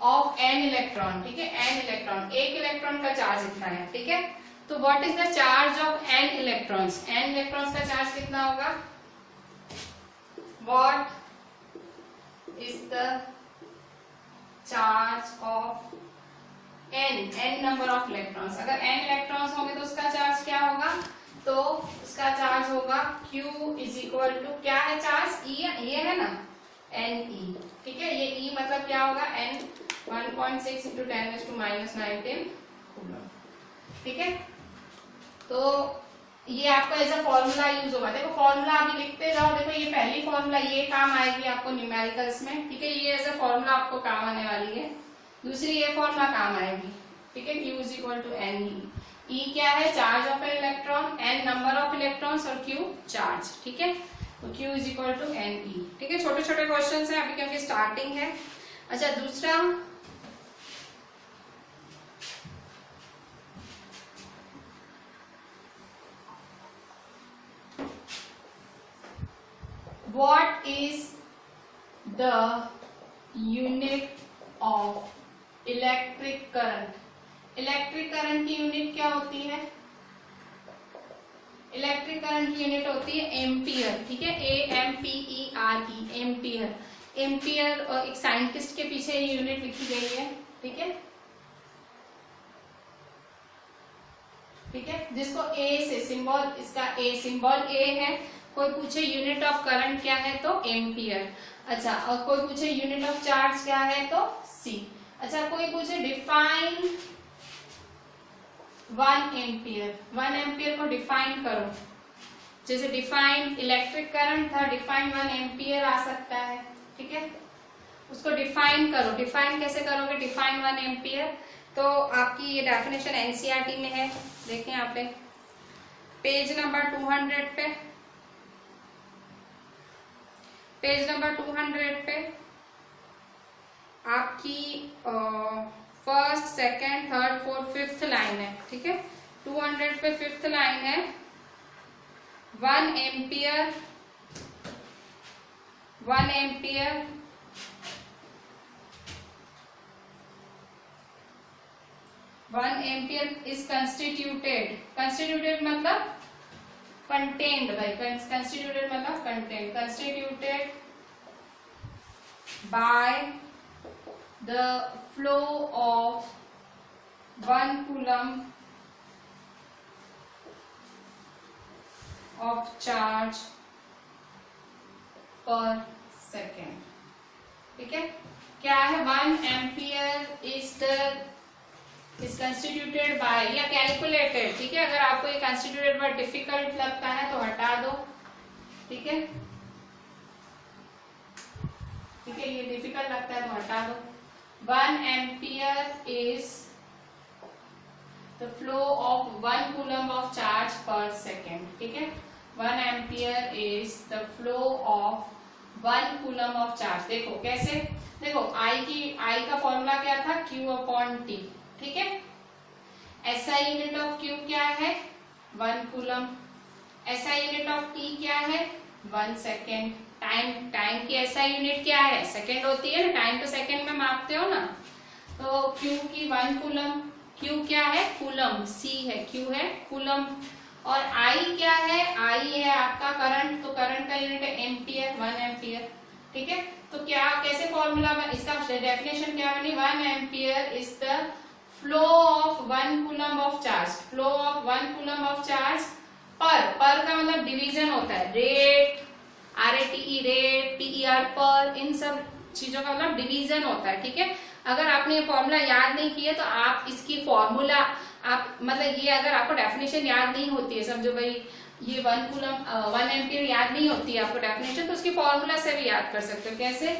ऑफ एन इलेक्ट्रॉन, ठीक है। एन इलेक्ट्रॉन, एक इलेक्ट्रॉन का चार्ज इतना है, ठीक है। तो what is the charge of N electrons, N electrons का चार्ज कितना होगा, what is the charge of n number of electrons. अगर n इलेक्ट्रॉन्स होंगे तो उसका चार्ज क्या होगा, तो उसका चार्ज होगा Q इज इक्वल टू, क्या है चार्ज, E, ये है ना Ne, ठीक है। ये E मतलब क्या होगा, n 1.6 into 10⁻⁻19 कूलम, ठीक है। तो ये आपका एज अ फॉर्मूला यूज होगा। देखो फॉर्मूला अभी लिखते जाओ, देखो ये पहली फॉर्मूला ये काम आएगी आपको न्यूमेरिकल्स में, ठीक है, ये एज अ फॉर्मूला आपको काम आने वाली है। दूसरी ये फॉर्मूला काम आएगी, ठीक है, Q is equal to N E. E क्या है, charge of an electron, N number of electrons और Q चार्ज, ठीक है, तो Q is equal to N E, ठीक है। छोटे छोटे क्वेश्चन है अभी क्योंकि स्टार्टिंग है। अच्छा दूसरा, what is the unit of electric current? Electric current की यूनिट क्या होती है? इलेक्ट्रिक करंट की यूनिट होती है एम्पियर, ठीक है, AMPERE, एम्पियर। एम्पियर एक साइंटिस्ट के पीछे ये यूनिट लिखी गई है, ठीक है, ठीक है, जिसको ए से सिंबल, इसका ए सिंबल ए है। कोई पूछे यूनिट ऑफ करंट क्या है तो एम्पियर। अच्छा, और कोई पूछे यूनिट ऑफ चार्ज क्या है तो सी। अच्छा, कोई पूछे डिफाइन 1 एम्पियर, 1 एम्पियर को डिफाइन करो। जैसे डिफाइन इलेक्ट्रिक करंट था, डिफाइन 1 एम्पियर आ सकता है, ठीक है, उसको डिफाइन करो। डिफाइन कैसे करोगे, डिफाइन 1 एम्पियर, तो आपकी ये डेफिनेशन एनसीईआरटी में है, देखें यहाँ पे पेज नंबर 200 पे, पेज नंबर 200 पे आपकी first, second, third, fourth, fifth line है, ठीक है, 200 पे फिफ्थ लाइन है, 1 ampere, 1 ampere 1 ampere is constituted, constituted मतलब कंटेन्ड, भाई कंस्टिट्यूटेड मतलब contained, constituted by the flow of 1 coulomb of charge पर सेकेंड, ठीक है। क्या है, 1 एम्पियर इज कंस्टिट्यूटेड बाय या कैलकुलेटेड, ठीक है, अगर आपको ये कंस्टिट्यूटेड वर्ड डिफिकल्ट लगता है तो हटा दो, ठीक है, ठीक है, ये डिफिकल्ट लगता है तो हटा दो। 1 ampere is the flow of 1 coulomb of charge पर सेकेंड, ठीक है, 1 ampere is the flow of 1 coulomb of charge. देखो कैसे, देखो आई का फॉर्मूला क्या था, Q/T, ठीक है, SI यूनिट ऑफ Q क्या है 1 coulomb, SI unit of T क्या है 1 सेकेंड, टाइम की SI यूनिट क्या है सेकेंड होती है ना, टाइम तो सेकेंड में मापते हो ना, तो Q की 1 कूलम, Q क्या है कूलम, C है, Q है कूलम, और I क्या है, I है आपका करंट, तो करंट का यूनिट है एम्पियर, 1 एम्पियर, ठीक है। तो क्या कैसे फॉर्मूला, इसका डेफिनेशन क्या बनी, 1 ampere is the flow of 1 coulomb of charge, flow of 1 coulomb of charge पर का मतलब डिवीजन होता है, रेट RATE रेट, PER पर, इन सब चीजों का मतलब डिवीजन होता है, ठीक है। अगर आपने ये फॉर्मूला याद नहीं किया तो आप इसकी फॉर्मूला आप मतलब ये अगर आपको डेफिनेशन याद नहीं होती है, समझो भाई ये 1 कूलम 1 एम्पियर याद नहीं होती है आपको डेफिनेशन, तो उसकी फॉर्मूला से भी याद कर सकते हो। कैसे,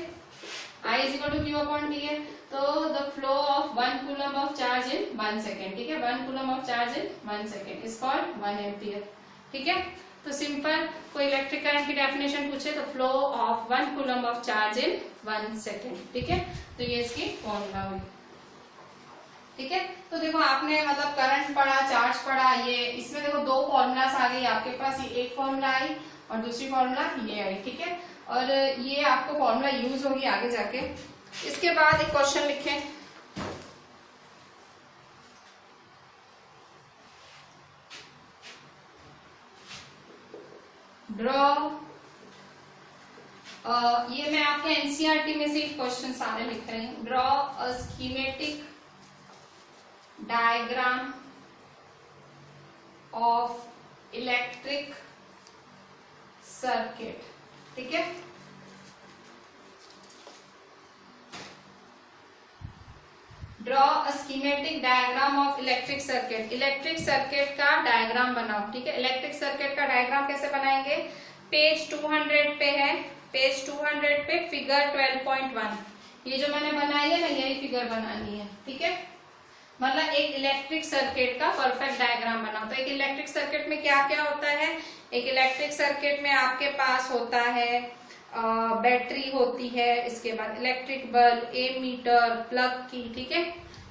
I is equal to Q/T है, तो the flow of 1 coulomb of charge in 1 second, ठीक है, 1 coulomb of charge in 1 second is called 1 ampere, ठीक है। तो सिंपल, कोई इलेक्ट्रिक करंट की डेफिनेशन पूछे तो flow of 1 coulomb of charge in 1 second, ठीक है, तो ये इसकी फॉर्मूला हुई, ठीक है। तो देखो आपने मतलब करंट पढ़ा, चार्ज पढ़ा, ये इसमें देखो 2 फॉर्मूलास आ गई आपके पास, ये एक फॉर्मूला आई और दूसरी फॉर्मूला ये आई, ठीक है, और ये आपको फॉर्मूला यूज होगी आगे जाके। इसके बाद एक क्वेश्चन लिखें, ड्रॉ, ये मैं आपके एनसीईआरटी में से क्वेश्चन सारे लिख रही हूँ। Draw a schematic diagram of electric circuit, ठीक है, draw a schematic diagram of electric circuit. Electric circuit का डायग्राम बनाओ, ठीक है। इलेक्ट्रिक सर्किट का डायग्राम कैसे बनाएंगे? पेज 200 पे है, पेज 200 पे फिगर 12.1 ये जो मैंने बनाई है ना, यही फिगर बनानी है, ठीक है। मतलब एक इलेक्ट्रिक सर्किट का परफेक्ट डायग्राम बनाओ। तो एक इलेक्ट्रिक सर्किट में क्या क्या होता है? एक इलेक्ट्रिक सर्किट में आपके पास होता है बैटरी होती है, इसके बाद इलेक्ट्रिक बल्ब, एमीटर, प्लग की, ठीक है,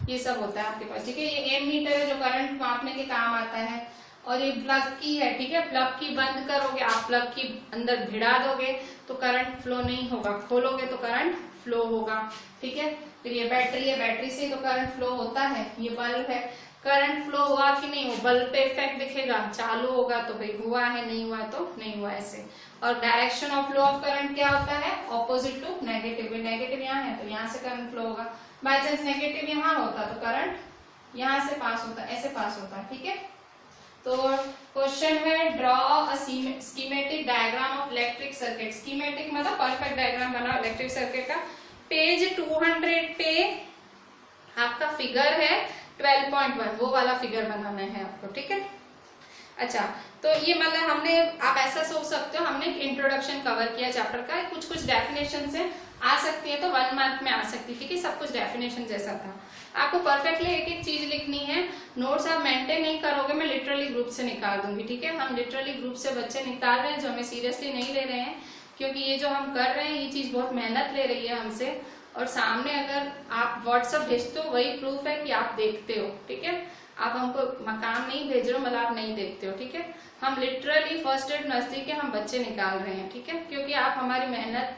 ये सब होता है आपके पास, ठीक है। ये एमीटर है जो करंट मापने के काम आता है, और ये प्लग की है, ठीक है। प्लग की बंद करोगे आप, प्लग की अंदर भिड़ा दोगे तो करंट फ्लो नहीं होगा, खोलोगे तो करंट फ्लो होगा, ठीक है। फिर ये बैटरी है, बैटरी से तो करंट फ्लो होता है। ये बल्ब है, करंट फ्लो हुआ कि नहीं हो, बल्ब पे इफेक्ट दिखेगा, चालू होगा तो भाई हुआ है, नहीं हुआ तो नहीं हुआ, ऐसे। और direction of flow of current क्या होता है? Opposite to negative. नेगेटिव यहाँ है तो यहाँ से करंट फ्लो होगा, बाय चांस नेगेटिव यहाँ होता तो करंट यहाँ से पास होता, ऐसे पास होता, ठीक है। तो क्वेश्चन है draw a schematic diagram of electric circuit. Schematic मतलब परफेक्ट डायग्राम बनाओ इलेक्ट्रिक सर्किट का। पेज 200 पे आपका फिगर है 12.1, वो वाला फिगर बनाना है आपको, ठीक है। अच्छा, तो ये मतलब हमने, आप ऐसा सोच सकते हो, हमने इंट्रोडक्शन कवर किया चैप्टर का, कुछ कुछ डेफिनेशन से आ सकती है तो 1 मार्क में आ सकती है, ठीक है। सब कुछ डेफिनेशन जैसा था। आपको परफेक्टली एक एक चीज लिखनी है। नोट्स आप मेंटेन नहीं करोगे, मैं लिटरली ग्रुप से निकाल दूंगी, ठीक है। हम लिटरली ग्रुप से बच्चे निकाल रहे हैं जो हमें सीरियसली नहीं ले रहे हैं, क्योंकि ये जो हम कर रहे हैं ये चीज बहुत मेहनत ले रही है हमसे, और सामने अगर आप व्हाट्सएप भेजते हो वही प्रूफ है कि आप देखते हो, ठीक है। आप हमको काम नहीं भेज रहे हो मतलब आप नहीं देखते हो, ठीक है। हम लिटरली फर्स्ट एड नजदीक हम बच्चे निकाल रहे हैं, ठीक है, क्योंकि आप हमारी मेहनत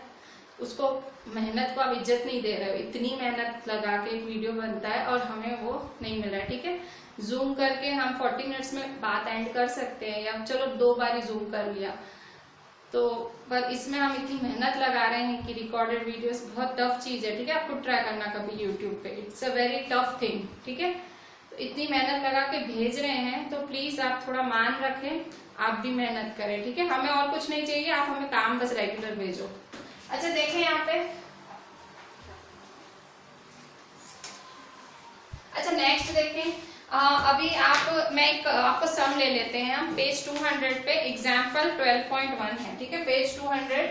को आप इज्जत नहीं दे रहे हो। इतनी मेहनत लगा के एक वीडियो बनता है और हमें वो नहीं मिल रहा है, ठीक है। जूम करके हम 40 मिनट्स में बात एंड कर सकते हैं, या चलो 2 बार जूम कर लिया, तो पर इसमें हम इतनी मेहनत लगा रहे हैं कि रिकॉर्डेड वीडियोस बहुत टफ चीज है, ठीक है। आपको ट्राई करना कभी यूट्यूब पे, it's a very tough thing, ठीक है। तो इतनी मेहनत लगा के भेज रहे हैं तो प्लीज आप थोड़ा मान रखें, आप भी मेहनत करें, ठीक है। हमें और कुछ नहीं चाहिए, आप हमें काम बस रेगुलर भेजो। अच्छा देखें यहाँ पे, अच्छा नेक्स्ट देखें, अभी आपको सम ले लेते हैं हम। पेज 200 पे एग्जाम्पल 12.1 है, ठीक है। पेज 200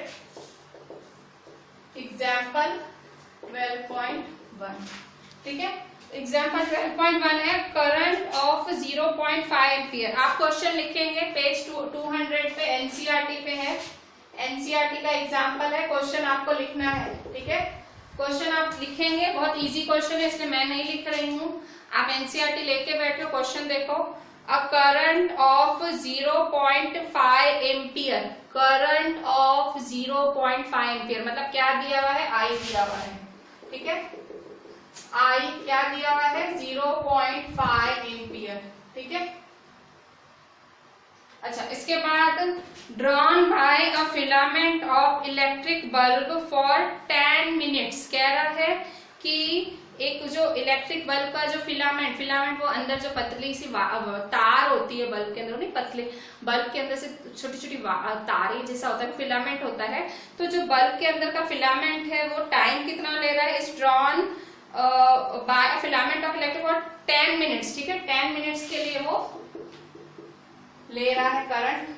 एग्जाम्पल 12.1, ठीक है। एग्जाम्पल 12.1 है करंट ऑफ 0.5 एम्पियर। आप क्वेश्चन लिखेंगे पेज 200 पे, एनसीईआरटी पे है, एनसीईआरटी का एग्जाम्पल है, क्वेश्चन आपको लिखना है, ठीक है। क्वेश्चन आप लिखेंगे, बहुत इजी क्वेश्चन है इसलिए मैं नहीं लिख रही हूँ, आप एनसीईआरटी लेके बैठो, क्वेश्चन देखो। A current of 0.5 ampere, current of 0.5 ampere मतलब क्या दिया हुआ है? आई दिया हुआ है, ठीक है। आई क्या दिया हुआ है? 0.5 एम्पियर, ठीक है। अच्छा, इसके बाद drawn by a filament of electric bulb for 10 minutes. कह रहा है कि एक जो इलेक्ट्रिक बल्ब का जो फिलामेंट वो अंदर जो पतली सी तार होती है बल्ब के अंदर, नहीं पतले बल्ब के अंदर से छोटी छोटी तारे जैसा होता है, फिलामेंट होता है। तो जो बल्ब के अंदर का फिलामेंट है वो टाइम कितना ले रहा है? Is drawn by filament of electric for 10 minutes, ठीक है। 10 मिनट्स के लिए वो ले रहा है करंट,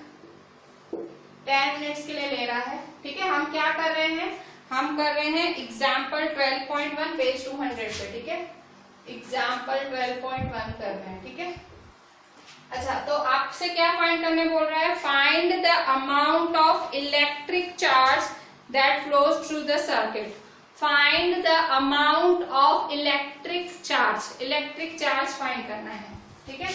10 मिनट्स के लिए ले रहा है, ठीक है। हम क्या कर रहे हैं? हम कर रहे हैं एग्जाम्पल 12.1 पेज 200 पे, ठीक है। एग्जाम्पल 12.1 कर रहे हैं, ठीक है। अच्छा, तो आपसे क्या फाइंड करने बोल रहा है? Find the amount of electric charge that flows through the circuit. Find the amount of electric charge find करना है, ठीक है।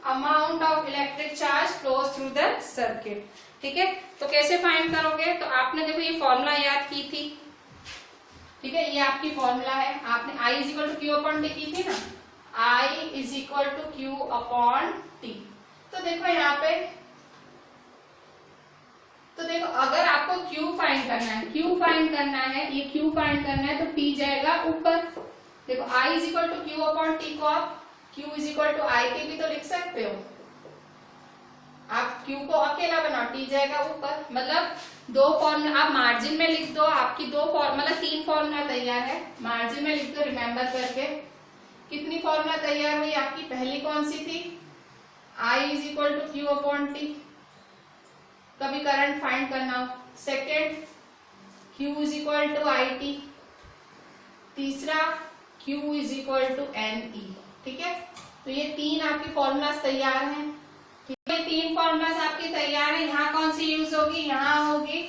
Amount of electric charge flows through the circuit, ठीक है। तो कैसे फाइंड करोगे? तो आपने देखो ये फॉर्मूला याद की थी, ठीक है। ये आपकी फॉर्मूला है, आपने I is equal to Q upon T की थी ना, I is equal to Q upon T. तो देखो यहाँ पे, तो देखो अगर आपको Q फाइंड करना है, Q फाइंड करना है तो T जाएगा ऊपर। देखो I is equal to Q upon T को आप Q is equal to I T भी तो लिख सकते हो। आप Q को अकेला बनाओ, T जाएगा ऊपर। मतलब 2 फॉर्मूला आप मार्जिन में लिख दो, आपकी 2 फॉर्मूला 3 फॉर्मूला तैयार है, मार्जिन में लिख दो रिमेम्बर करके। कितनी फॉर्मूला तैयार हुई आपकी? पहली कौन सी थी? I is equal to Q upon T, कभी करंट फाइंड करना हो। Second Q is equal to I T, तीसरा Q is equal to N E. ठीक है, तो ये तीन आपकी फॉर्मूलाज तैयार हैं। ठीक है, तीन फॉर्मूलाज आपकी तैयार है। यहाँ कौन सी यूज होगी? यहाँ होगी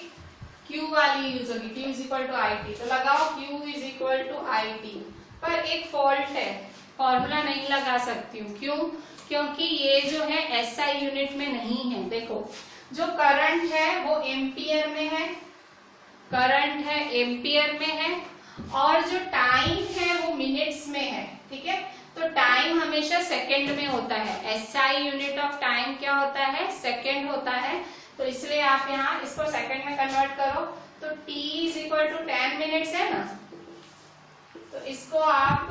Q वाली यूज होगी, Q is equal to I T. तो लगाओ Q is equal to I T. पर एक फॉल्ट है, फॉर्मूला नहीं लगा सकती हूँ। क्यों? क्योंकि ये जो है एसआई यूनिट में नहीं है। देखो, जो करंट है वो एम्पियर में है, करंट है एम्पियर में है, और जो टाइम है वो मिनट्स में है। ठीक है, तो टाइम हमेशा सेकंड में होता है। एसआई यूनिट ऑफ टाइम क्या होता है? सेकंड होता है। तो इसलिए आप यहाँ इसको सेकंड में कन्वर्ट करो, तो t is equal to 10 minutes है ना, तो इसको आप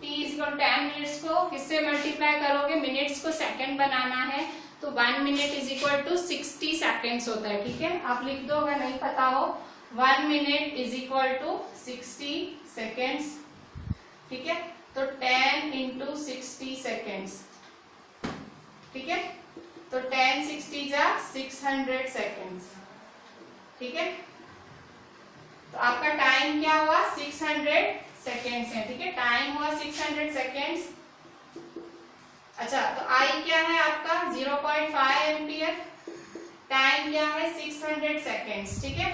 t is equal to 10 minutes को किससे मल्टीप्लाई करोगे? मिनट्स को सेकंड बनाना है, तो 1 minute is equal to 60 seconds होता है। ठीक है, आप लिख दो अगर नहीं पता हो। 1 minute is equal to 60 seconds. ठीक है, तो 10 इंटू 60 सेकेंड्स। ठीक है, तो 10 60 जा 600 सेकेंड्स। ठीक है, तो आपका टाइम क्या हुआ? 600 सेकेंड्स है। ठीक है, टाइम हुआ 600 सेकेंड्स। अच्छा, तो आई क्या है आपका? 0.5 एम्पियर। टाइम क्या है? 600 सेकेंड्स। ठीक है,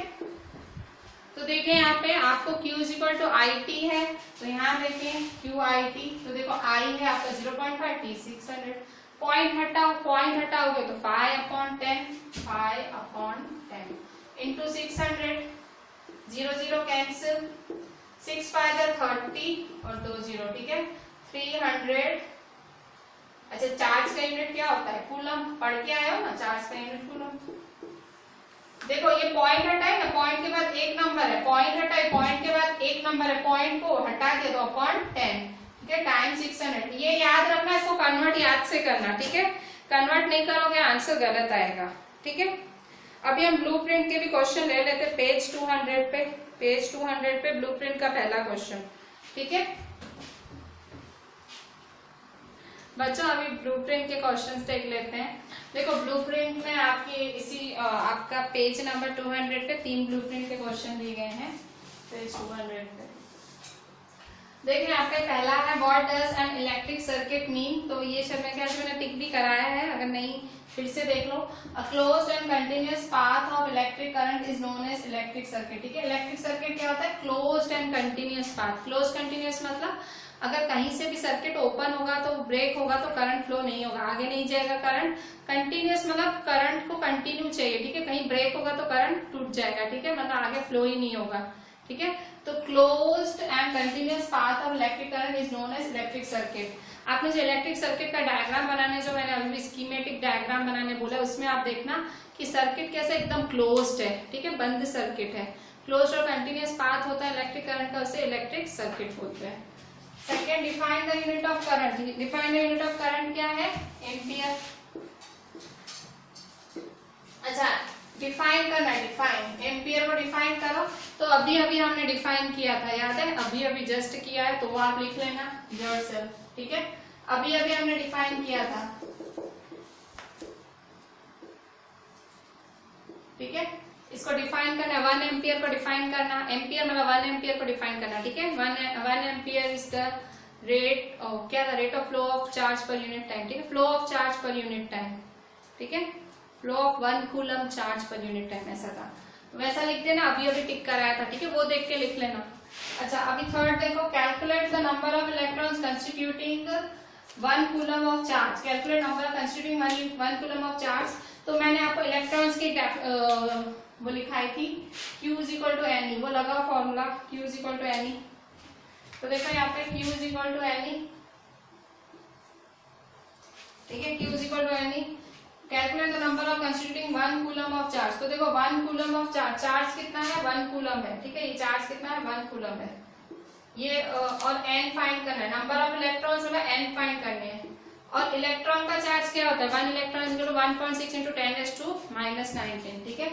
तो देखें यहाँ पे आपको Q is equal to I T है, तो यहाँ देखें Q आई टी, तो देखो I है आपका 0.5, T 600। पॉइंट हटाओगे तो 5/10 इंटू 600, 0 0 कैंसिल, 6 5 30 और 2 0। ठीक है, 300। अच्छा, चार्ज का यूनिट क्या होता है? कूलम। पढ़ के आए हो ना, चार्ज का यूनिट कूलम। देखो ये पॉइंट हटाए ना, पॉइंट के बाद एक नंबर है, पॉइंट हटाए, पॉइंट के बाद एक नंबर है, पॉइंट को हटा दिया तो अपॉन 10। ठीक है, टाइम 600। ये याद रखना, इसको कन्वर्ट याद से करना। ठीक है, कन्वर्ट नहीं करोगे आंसर गलत आएगा। ठीक है, अभी हम ब्लूप्रिंट के भी क्वेश्चन ले लेते हैं। पेज 200 पे ब्लूप्रिंट का पहला क्वेश्चन। ठीक है बच्चों, अभी ब्लूप्रिंट के क्वेश्चंस देख लेते हैं। देखो, ब्लूप्रिंट में आपकी इसी आपका पेज नंबर 200 पे 3 ब्लूप्रिंट के क्वेश्चन दिए गए हैं। पेज 200 पे देखिए, आपका पहला है what does N electric circuit mean. तो ये सब मैंने टिक भी कराया है, अगर नहीं फिर से देख लो। A closed and continuous path of electric current is known as electric circuit. ठीक है, इलेक्ट्रिक सर्किट क्या होता है? Closed and continuous path. Close continuous मतलब अगर कहीं से भी सर्किट ओपन होगा तो ब्रेक होगा तो करंट फ्लो नहीं होगा, आगे नहीं जाएगा करंट। कंटिन्यूअस मतलब करंट को कंटिन्यू चाहिए। ठीक है, कहीं ब्रेक होगा तो करंट टूट जाएगा। ठीक है, मतलब आगे फ्लो ही नहीं होगा। ठीक है, तो closed and continuous path of electric current is known as electric circuit. आपने जो इलेक्ट्रिक सर्किट का डायग्राम बनाने, जो मैंने अभी स्कीमेटिक डायग्राम बनाने बोला, उसमें आप देखना कि सर्किट कैसे एकदम क्लोज्ड है। ठीक है, बंद सर्किट है। क्लोज्ड और कंटिन्यूअस पाथ होता है इलेक्ट्रिक करंट का, उसे इलेक्ट्रिक सर्किट बोलते हैं। Second, define the unit of current. Define the unit of current क्या है? एम्पियर। अच्छा, डिफाइन करना है, डिफाइन एम्पियर को डिफाइन करो। तो अभी अभी हमने डिफाइन किया था, याद है? अभी अभी जस्ट किया है, तो वो आप लिख लेना योरसेल्फ। ठीक है, अभी अभी हमने डिफाइन किया था। ठीक है, इसको डिफाइन करना है, 1 एम्पियर को डिफाइन करना। एम्पियर मतलब 1 एम्पियर को डिफाइन करना। ठीक है, 1 ampere is the rate of क्या था? Rate of flow of charge per unit time. ठीक है, flow of charge per unit time. ठीक है, flow of 1 coulomb charge per unit time, ऐसा था। तो वैसा लिख देना, अभी अभी टिक कराया था। ठीक है, वो देख के लिख लेना। अच्छा, अभी थर्ड देखो, calculate the number of electrons constituting 1 coulomb of charge. Calculate number of constituting 1 coulomb of charge. तो मैंने आपको इलेक्ट्रॉन्स की वो लिखाई थी, Q is equal to N E. वो लगा formula, Q is equal to N E. तो देखो यहाँ पे Q is equal to N E. ठीक है, Q is equal to N E. Calculate the number of constituting 1 coulomb of charge. तो देखो 1 कूलम ऑफ चार्ज, चार्ज कितना है? 1 कूलम है। ठीक है, ये चार्ज कितना है? 1 कूलम है। ये और n फाइंड करना है, नंबर ऑफ इलेक्ट्रॉन्स होगा n फाइंड करने हैं। और इलेक्ट्रॉन का चार्ज क्या होता है? 1 electron is equal to 1.6 into 10⁻⁻⁹ ठीक है,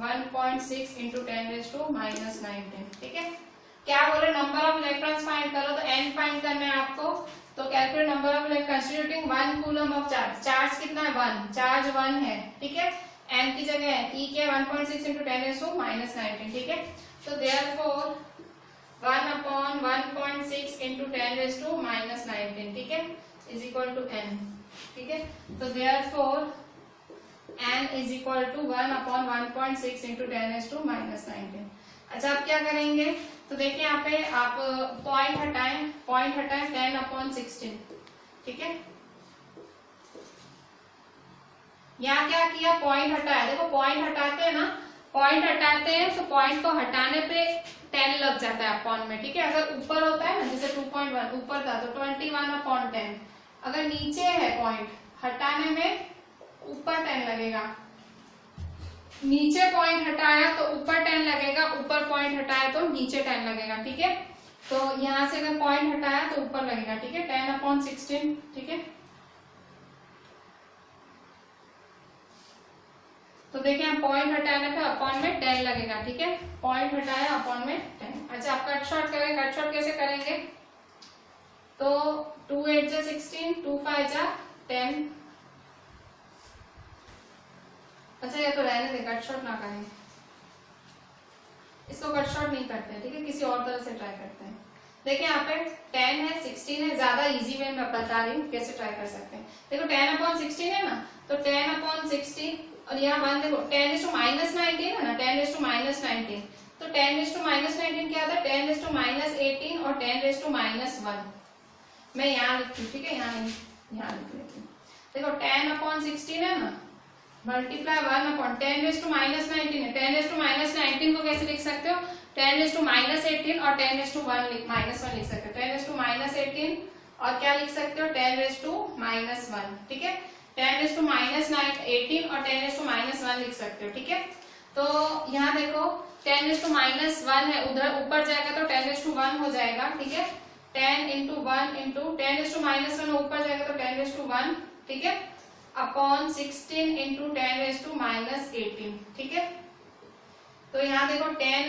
1.6 इंटू 10⁻⁻⁹ ठीक है। क्या बोल रहे नंबर ऑफ इलेक्ट्रॉन्स फाइंड करो, तो n फाइंड करना है आपको। तो calculate number of constituting 1 coulomb of charge. Charge कितना है 1, चार्ज 1 है, ठीक है। n की जगह e के 1.6 into 10⁻⁻19, ठीक है। तो देयरफॉर 1 upon 1.6 into 10⁻⁻19, ठीक है, इज इक्वल टू n, ठीक है। तो therefore n is equal to 1 upon 1.6 into 10⁻⁻19। अच्छा आप क्या करेंगे, तो देखिए यहाँ पे आप पॉइंट हटाएं 10/16, ठीक है। यहाँ क्या किया, पॉइंट हटाया। देखो पॉइंट हटाते हैं ना, पॉइंट हटाते हैं तो पॉइंट को हटाने पे 10 लग जाता है अपॉन में, ठीक है। अगर ऊपर होता है ना, जैसे 2.1 ऊपर था तो 21/10। अगर नीचे है पॉइंट, हटाने में ऊपर 10 लगेगा। नीचे पॉइंट हटाया तो ऊपर 10 लगेगा, ऊपर पॉइंट हटाया तो नीचे 10 लगेगा, ठीक है। तो यहां से अगर पॉइंट हटाया तो ऊपर लगेगा, ठीक है, 10/16, ठीक है। तो देखिए हम पॉइंट हटाने पे अपॉन में 10 लगेगा, ठीक है। पॉइंट हटाया अपॉन में 10। अच्छा आप कट शॉर्ट करें, कट शॉर्ट कैसे करेंगे, तो 2 8 जा 16, 2 5 जा 10। अच्छा ये तो रहने दे, कट शॉर्ट ना करें, इसको कट शॉर्ट नहीं करते, ठीक है, किसी और तरह से ट्राई करते हैं। देखिए यहाँ पे 10 है 16 है, ज्यादा इजी वे में बता रही हूँ कैसे ट्राई कर सकते हैं। देखो 10/16 है ना, तो 10/16 और यहाँ 1 देखो 10⁻⁻19 है ना, 10⁻⁻19, तो 10⁻⁻19 क्या होता है 10⁻18 और 10⁻1। मैं यहाँ लिखती हूँ, ठीक है, यहाँ नहीं, यहाँ लिख लेती हूँ। देखो 10/16 है ना, मल्टीप्लाई 1 अपॉन 10⁻⁻19 है। 10⁻⁻19 को कैसे लिख सकते हो, 10⁻⁻18 और 10⁻1 लिख सकते हो। 10⁻18 और क्या लिख सकते हो 10⁻1, ठीक है। 10⁻18 और 10⁻1 लिख सकते हो, ठीक है। तो यहाँ देखो 10⁻1 है, उधर ऊपर जाएगा तो 10⁻1 हो जाएगा, ठीक है। 10 into 1 into 10⁻1 ऊपर जाएगा तो 10⁻1, ठीक है, अपॉन 16 into 10⁻18, ठीक है। तो यहाँ देखो 10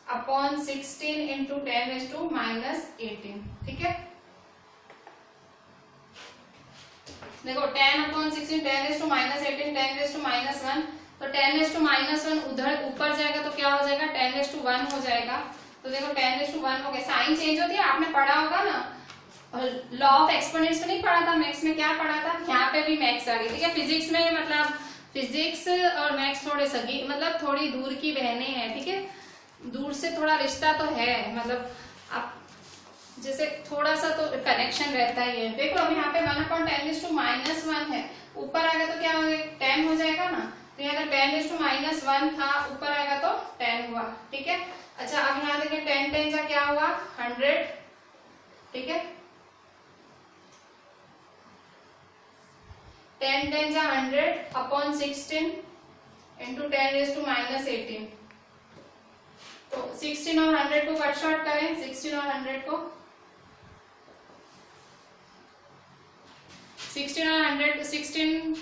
अपॉन 16 into 10⁻18, ठीक है। देखो 10/16 10⁻18 10⁻1, तो 10⁻1 उधर ऊपर जाएगा तो क्या हो जाएगा 10⁻1 हो जाएगा। तो देखो 10⁻1 हो गया, साइन चेंज होती है, आपने पढ़ा होगा ना, लॉ ऑफ एक्सपोनेंट्स में नहीं पढ़ा था, मैथ्स में क्या पढ़ा था, यहाँ पे भी मैथ्स आ गई, ठीक है। फिजिक्स में मतलब फिजिक्स और मैथ्स थोड़े सगी, मतलब थोड़ी दूर की बहनें हैं, ठीक है, दूर से थोड़ा रिश्ता तो है, मतलब आप जैसे थोड़ा सा तो कनेक्शन रहता ही है। देखो अब यहाँ पे 1/10⁻1 है, ऊपर आएगा तो क्या हो जाएगा 10 हो जाएगा ना, तो यहाँ अगर 10⁻1 था, ऊपर आएगा तो 10 हुआ, ठीक है। अच्छा अब यहाँ देखिए 10 10 का क्या हुआ 100, ठीक है, 10 10 जा 100 अपॉन 16 इंटू 10⁻18। तो 16 और 100 को कट शॉर्ट करें, 16 और 100 को, 16 और 100 16,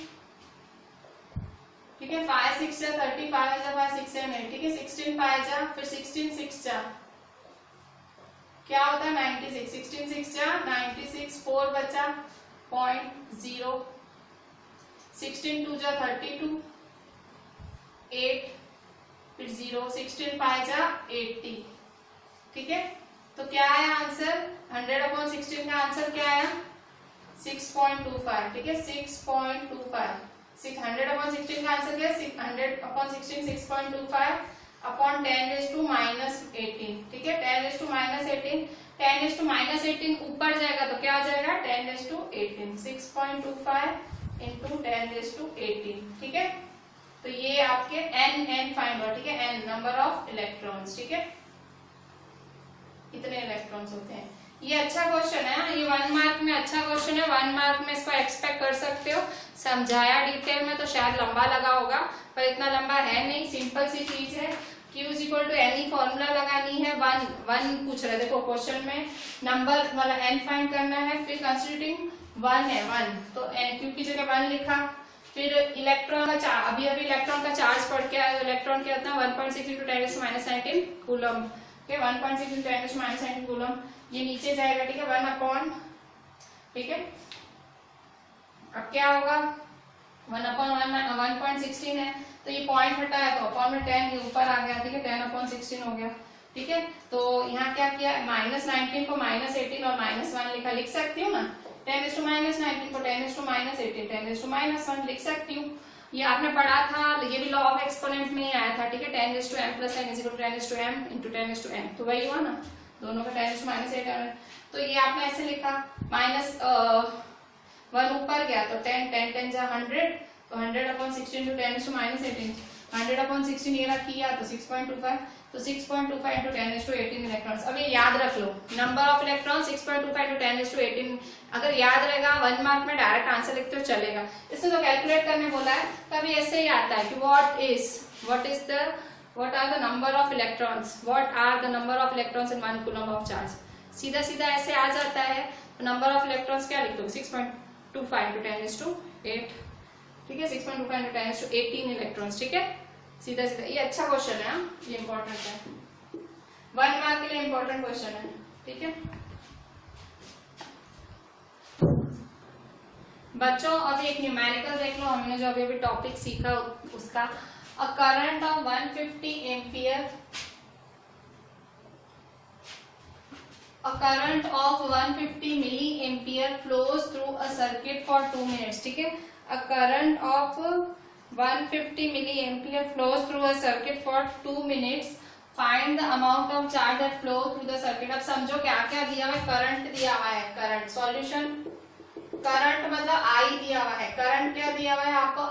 ठीक है, 5 6 जा 30, 5 जा 5 6 7 8, ठीक है, 16 5 जा, फिर 16 6 जा क्या होता है 96, 16 6 जा 96, 4 बचा 0.0, 16 2 जा 32, 8 फिर 0, 16 5 जा 80, ठीक है। तो क्या आया आंसर 100/16 का आंसर क्या आया 6.25, ठीक है, 6.25। 100/16 का आंसर क्या है 100/16 6.25 अपॉन 10⁻18, ठीक है, 10⁻18 10⁻18 ऊपर जाएगा तो क्या हो जाएगा 10⁻18, 6.25 इंटू 10⁻18, ठीक है। तो ये आपके n फाइंड हुआ, ठीक है, n नंबर ऑफ इलेक्ट्रॉन्स, ठीक है, कितने इलेक्ट्रॉन्स होते हैं। ये अच्छा क्वेश्चन है, ये 1 मार्क में अच्छा क्वेश्चन है, 1 मार्क में इसको एक्सपेक्ट कर सकते हो। समझाया डिटेल में तो शायद लंबा लगा होगा, पर इतना लंबा है नहीं, सिंपल सी चीज है। Q is equal to N E formula लगानी है, 1 पूछ रहे, देखो क्वेश्चन में नंबर मतलब n फाइंड करना है, फिर कंस्टिट्यूटिंग 1 है 1, तो Q की जगह 1 लिखा, फिर इलेक्ट्रॉन का अभी इलेक्ट्रॉन का चार्ज पढ़ के आया, इलेक्ट्रॉन क्या होता है 1.6 × 10⁻⁻19 कूलम, ठीक है 1.6 × 10⁻⁻19 कूलम, ये नीचे जाएगा, ठीक है 1/, ठीक है। अब क्या होगा 1/1.16 है, तो ये पॉइंट हटाया तो अपॉन में 10 ऊपर आ गया, ठीक है 10/16 हो गया, ठीक है। तो यहाँ क्या किया -19 को -18 और -1 लिखा, लिख सकती हूँ ना 10⁻⁻19 को 10⁻18 10⁻1 लिख सकती हूँ। ये आपने पढ़ा था, ये भी लॉ ऑफ एक्सपोनेंट में ही आया था, ठीक है 10⁻m + n = 10⁻m × 10⁻m, तो वही हुआ ना, दोनों का 10⁻8। तो ये आपने ऐसे लिखा, -1 ऊपर गया तो 10 10 10 जा 100, तो 100/16 × 10⁻18 100/16 ये रख किया तो 6.25, तो 6.25 × 10⁻18 इलेक्ट्रॉन्स। अब ये याद रख लो, नंबर ऑफ इलेक्ट्रॉन 6.25 × 10⁻18, अगर याद रहेगा 1 मार्क में डायरेक्ट आंसर लिखते हो चलेगा। इसमें तो कैलकुलेट करने बोला है, कभी ऐसे ही आता है कि what are the number of electrons, what are the number of electrons in 1 coulomb of charge, सीधा सीधा ऐसे आ जाता है। तो नंबर ऑफ इलेक्ट्रॉन्स क्या लिख दो 6.25 × 10⁸, ठीक है 6.25 × 10⁸18 इलेक्ट्रॉन्स, ठीक है सीधा सीधा। ये अच्छा क्वेश्चन है, ये इंपॉर्टेंट है, 1 मार्क के लिए इंपॉर्टेंट क्वेश्चन है, ठीक है बच्चों। अब एक न्यूमेरिकल देख लो, हमने जो अभी टॉपिक सीखा उसका। A current of 150 ampere, a current of 150 milliampere flows through a circuit for 2 minutes, ठीक है a current of 150 milliampere flows through a circuit for 2 minutes, find the amount of charge that flow through the circuit। अब समझो क्या क्या दिया हुआ है, current दिया हुआ है, करंट सॉल्यूशन, करंट मतलब I दिया हुआ है, करंट क्या दिया हुआ है आपको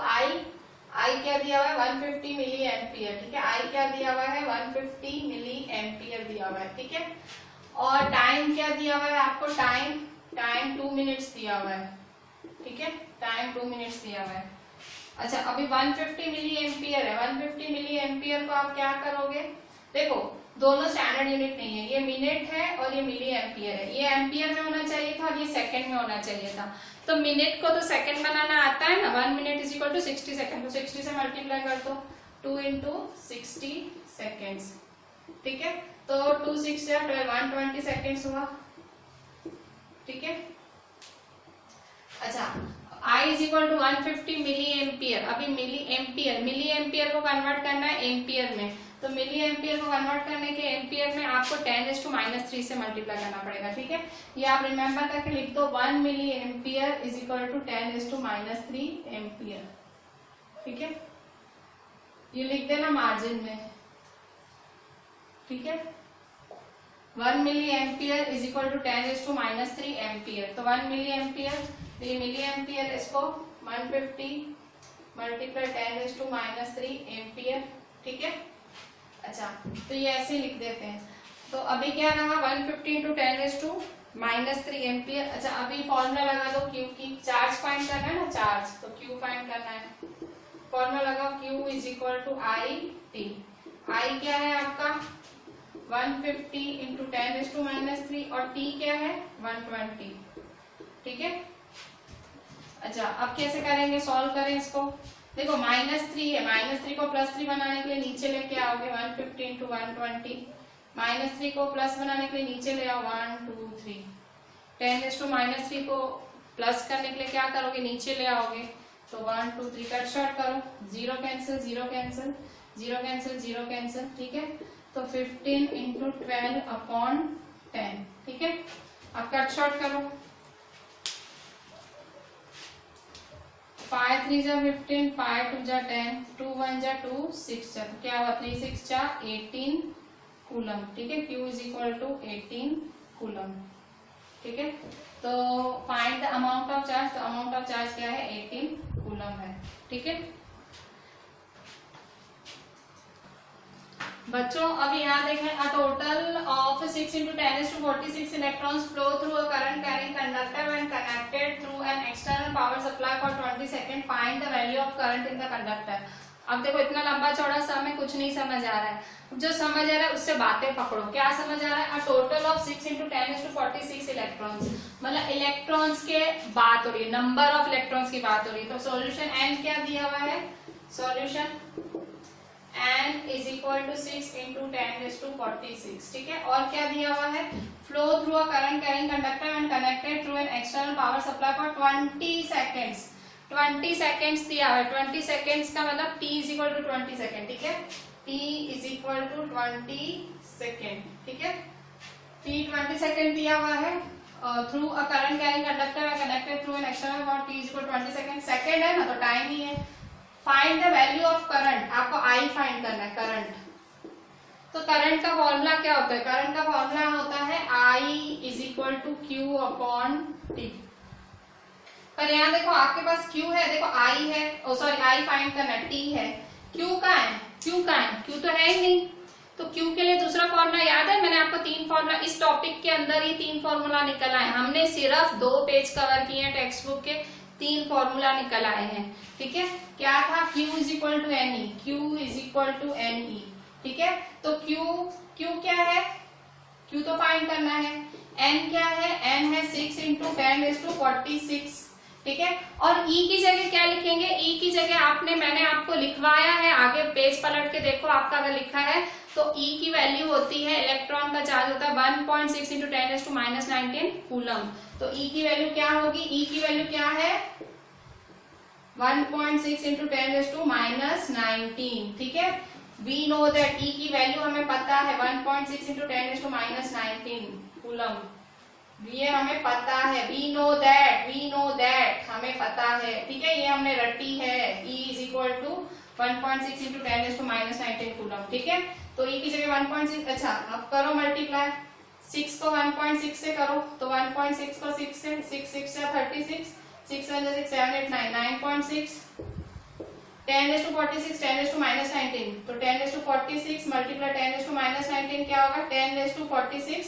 I क्या दिया हुआ है 150 मिली एम्पियर, ठीक है I क्या दिया हुआ है 150 मिली एम्पियर दिया हुआ है, ठीक है। और टाइम क्या दिया हुआ है आपको, टाइम 2 मिनट्स दिया हुआ है, ठीक है टाइम 2 मिनट्स दिया हुआ है। अच्छा अभी 150 मिली एम्पियर है, 150 मिली एम्पियर को आप क्या करोगे, देखो दोनों स्टैंडर्ड यूनिट नहीं है, ये मिनट है और ये मिली एम्पियर है, ये एम्पियर में होना चाहिए था और ये सेकंड में होना चाहिए था। तो मिनट को तो सेकंड बनाना आता है ना, 1 मिनट = 60 सेकंड, तो 60 से मल्टीप्लाई कर दो 2 × 60 सेकेंड्स, ठीक है तो 2 6 12 120 सेकेंड्स हुआ, ठीक है। अच्छा I = 150 मिली एम्पियर, अभी मिली एम्पियर को कन्वर्ट करना है एम्पियर में, तो मिली एम्पियर को कन्वर्ट करने के एम्पियर में आपको 10⁻³ से मल्टीप्लाई करना पड़ेगा, ठीक है ये आप रिमेम्बर करके लिख दो 1 मिली एम्पियर = 10⁻³ एम्पियर, ठीक है ये लिख देना मार्जिन में, ठीक है 1 मिली एम्पियर = 10⁻³ एम्पियर, तो 1 मिली एम्पियर, तो ये मिली एम्पियर इसको 150 × 10⁻³ एम्पियर, ठीक है। अच्छा तो ये ऐसे लिख देते हैं, तो अभी क्या रहा 150 × 10⁻³ एम्पियर। अच्छा अभी फॉर्मूला लगा दो Q की, चार्ज फाइंड करना है ना, चार्ज तो Q फाइंड करना है, फॉर्मूला लगाओ Q = IT, I क्या है आपका 150 × 10⁻³ और T क्या है 120, ठीक है। अच्छा अब कैसे करेंगे, सॉल्व करें इसको, देखो -3 है, -3 को +3 बनाने के लिए नीचे लेके आओगे 150 × 120, -3 को प्लस बनाने के लिए नीचे ले आओ 1 2 3, 10⁻³ को प्लस करने के लिए क्या करोगे नीचे ले आओगे, तो 1 2 3 कट शॉर्ट करो, 0 कैंसिल 0 कैंसिल 0 कैंसिल 0 कैंसिल, ठीक है तो 15 × 12/10, ठीक है अब कट शॉर्ट करो, 5 3 जा 15, 5 2 जा 10, 2 1 जा 2, 6 जा, तो क्या हुआ 3 6 जा 18 कूलम, ठीक है Q = 18 कूलम, ठीक है। तो find the amount of charge, तो अमाउंट ऑफ चार्ज क्या है 18 कूलम है, ठीक है बच्चों। अब यहाँ देखें a total of 6 × 10⁻46 electrons flow through a current carrying conductor when connected through an external power supply for 20 second, find the value of current in the conductor. अब देखो इतना लंबा चौड़ा सा हमें कुछ नहीं समझ आ रहा है, जो समझ आ रहा है उससे बातें पकड़ो। क्या समझ आ रहा है? अ टोटल ऑफ 6 × 10⁴ इलेक्ट्रॉन्स, मतलब इलेक्ट्रॉन्स के बात हो रही है, नंबर ऑफ इलेक्ट्रॉन्स की बात हो रही है। तो सॉल्यूशन n क्या दिया हुआ है? Solution n is equal to 6 × 10⁴, ठीक है। और क्या दिया हुआ है? Flow through a current carrying conductor and connected through an external power supply for 20 seconds. 20 seconds दिया हुआ है। 20 सेकेंड्स का मतलब t is equal to 20 second, ठीक है। t is equal to 20 second, ठीक है। t 20 सेकेंड दिया हुआ है। Through a current carrying conductor and connected through an external power t is equal 20 second. Second है ना, तो टाइम ही है। Find the value of current, आपको I फाइंड करना है, करंट। तो करंट का फॉर्मूला क्या होता है? करंट का फॉर्मूला होता है I is equal to Q upon T। पर यहाँ देखो आपके पास Q है, देखो I है, ओ सॉरी I फाइंड करना है, T है, Q का है, Q का है, Q तो है ही नहीं। तो Q के लिए दूसरा फॉर्मूला याद है? मैंने आपको 3 फॉर्मूला इस टॉपिक के अंदर ही 3 फॉर्मूला निकल आए। हमने सिर्फ 2 पेज कवर किए हैं टेक्स्ट बुक के, 3 फॉर्मूला निकल आए हैं, ठीक है। क्या था? Q is equal to NE, Q is equal to NE, ठीक है। तो Q क्या है? Q तो फाइंड करना है। N क्या है? N है 6 × 10⁴, ठीक है। और E की जगह क्या लिखेंगे? E की जगह मैंने आपको लिखवाया है, आगे पेज पलट के देखो आपका अगर लिखा है तो E की वैल्यू होती है, इलेक्ट्रॉन का चार्ज होता है 1.6 × 10⁻19 कूलम। तो E की वैल्यू क्या होगी? E की वैल्यू क्या है? 1.6 × 10⁻19, ठीक है। वी नो दैट E की वैल्यू हमें पता है 1.6 × 10⁻19 कूलम, ये हमें पता है। वी नो दैट हमें पता है, ठीक है, ये हमने रटी है। E is equal to 1.6 × 10⁻19 coulomb, ठीक है। तो E की जगह 1.6, अच्छा अब करो मल्टीप्लाई, 6 को 1.6 से करो, तो 1.6 को 6 से, 6 6 36, 6 7 7 8 9, 9.6, 10⁻46, 10⁻19, तो 10⁻46 मल्टीप्लाई 10⁻19 क्या होगा? 10⁻46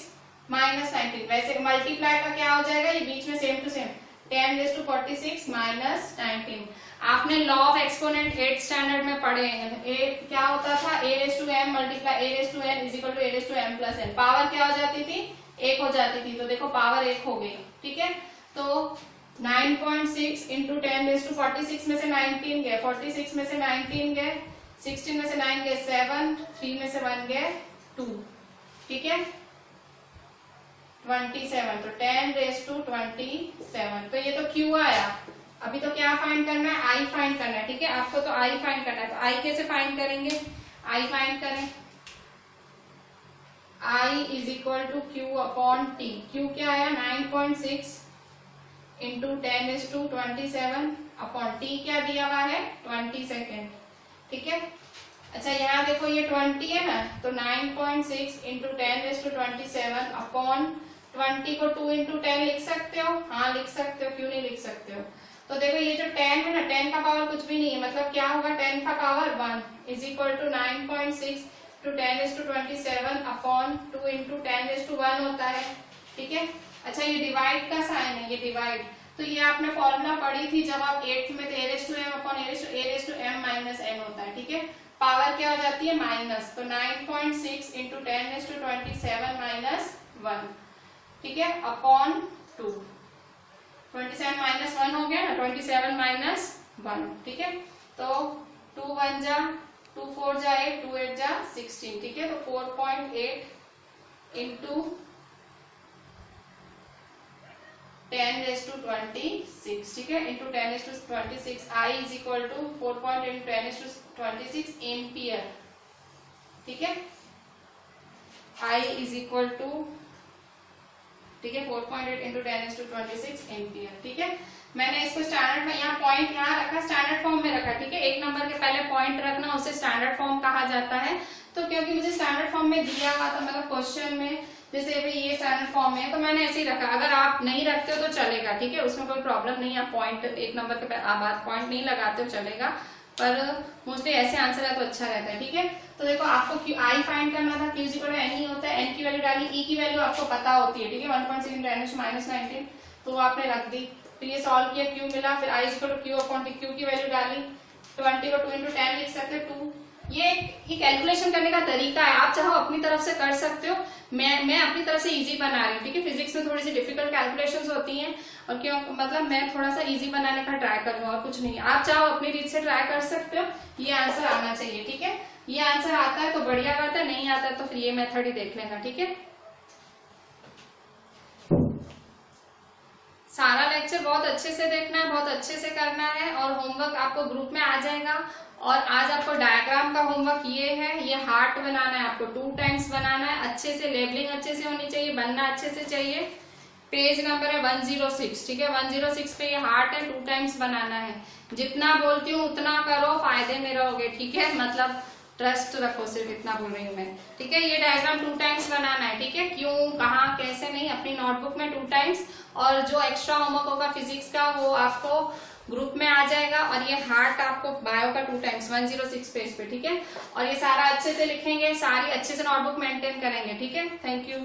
-19। वैसे मल्टीप्लाई का क्या हो जाएगा? ये बीच में सेम टू सेम, 10⁻46 -19। आपने law of exponent 8th standard में पढ़े हैं। क्या होता था? a⁻m multiply a⁻n is equal to a⁻m + n। Power क्या हो जाती थी? 1 हो जाती थी। तो देखो पावर 1 हो गई, ठीक है। तो 9.6 × 10⁻46 में से 19 गए, 46 में से 19 गए, 16 में से 9 गए 7, 3 में से 1 गए 2, ठीक है, 27। तो 10⁻27। तो ये तो Q आया। अभी तो क्या फाइंड करना है? I फाइंड करना है, ठीक है। आपको तो I फाइंड करना है। तो I कैसे फाइंड करेंगे? I फाइंड करें, I is equal to Q upon T। Q क्या आया? 9.6 × 10⁻27 अपॉन T क्या दिया हुआ है? 20 सेकेंड, ठीक है। अच्छा यहाँ देखो ये 20 है ना, तो 9.6 × 10⁻27 अपॉन 20 को 2 × 10 लिख सकते हो? हाँ लिख सकते हो, क्यों नहीं लिख सकते हो। तो देखो ये जो 10 है ना, 10 का पावर कुछ भी नहीं है, मतलब क्या होगा? 10 का power 1 is equal to 9.6 × 10⁻27 upon 2 × 10⁻1 होता है, ठीक है। अच्छा ये डिवाइड का साइन है, ये डिवाइड, तो ये आपने फॉर्मूला पढ़ी थी जब आप 8th में, तो a⁻m अपॉन a⁻m - n होता है, ठीक है। पावर क्या हो जाती है? माइनस, तो 9.6 × 10⁻27 -1, ठीक है, अपॉन 2। 27 - 1 हो गया ना, 27 - 1, ठीक है। तो 2 1 जा 2, 4 जा 8, 2 8 जा 16, ठीक है। तो 4.8 × 10⁻26, ठीक है, into 10⁻26। I is equal to 4.8 × 10⁻26 ampere, ठीक है। I इज इक्वल टू, ठीक है, 4.8 × 10⁻26 एम्पियर, ठीक है। मैंने इसको स्टैंडर्ड में, यहाँ पॉइंट यहाँ रखा, स्टैंडर्ड फॉर्म में रखा, ठीक है। 1 नंबर के पहले पॉइंट रखना, उसे स्टैंडर्ड फॉर्म कहा जाता है। तो क्योंकि मुझे स्टैंडर्ड फॉर्म में दिया हुआ था, मतलब क्वेश्चन में, जैसे अभी ये स्टैंडर्ड फॉर्म में है, तो मैंने ऐसे ही रखा। अगर आप नहीं रखते हो तो चलेगा, ठीक है, उसमें कोई प्रॉब्लम नहीं है। आप पॉइंट 1 नंबर के बाद पॉइंट नहीं लगाते हो चलेगा, पर मोस्टली ऐसे आंसर है तो अच्छा रहता है, ठीक है। तो देखो आपको I फाइंड करना था, Q इक्वल टू NE होता है, N की वैल्यू डाली, E की वैल्यू आपको पता होती है, ठीक है, 1.6 × 10⁻19, तो वो आपने रख दी। फिर ये सॉल्व किया, Q मिला, फिर I equal to Q upon T, Q की वैल्यू डाली, 20 को 2 into 10 लिख सकते हो 2। ये कैलकुलेशन करने का तरीका है, आप चाहो अपनी तरफ से कर सकते हो। मैं अपनी तरफ से इजी बना रही हूँ, ठीक है। फिजिक्स में थोड़ी सी डिफिकल्ट कैलकुलेशंस होती हैं और क्यों मतलब मैं थोड़ा सा इजी बनाने का ट्राई कर रही हूँ और कुछ नहीं। आप चाहो अपनी रीत से ट्राई कर सकते हो। ये आंसर आना चाहिए, ठीक है। ये आंसर आता है तो बढ़िया बात है, नहीं आता है तो फिर ये मेथड ही देख लेना, ठीक है। सारा लेक्चर बहुत अच्छे से देखना है, बहुत अच्छे से करना है और होमवर्क आपको ग्रुप में आ जाएगा। और आज आपको डायग्राम का होमवर्क ये है, ये हार्ट बनाना है आपको 2 टाइम्स बनाना है। अच्छे से लेबलिंग अच्छे से होनी चाहिए, बनना अच्छे से चाहिए। पेज नंबर है 106, ठीक है। 106 पे ये हार्ट है, 2 टाइम्स बनाना है। जितना बोलती हूँ उतना करो, फायदे में रहोगे, ठीक है। मतलब ट्रस्ट रखो, सिर्फ इतना बोल रही हूँ मैं, ठीक है। ये डायग्राम 2 टाइम्स बनाना है, ठीक है। क्यों, कहाँ, कैसे नहीं, अपनी नोटबुक में 2 टाइम्स। और जो एक्स्ट्रा होमवर्क होगा फिजिक्स का वो आपको ग्रुप में आ जाएगा। और ये हार्ट आपको बायो का 2 टाइम्स 106 पेज पे, ठीक है। और ये सारा अच्छे से लिखेंगे, सारी अच्छे से नोटबुक मेंटेन करेंगे, ठीक है। Thank you.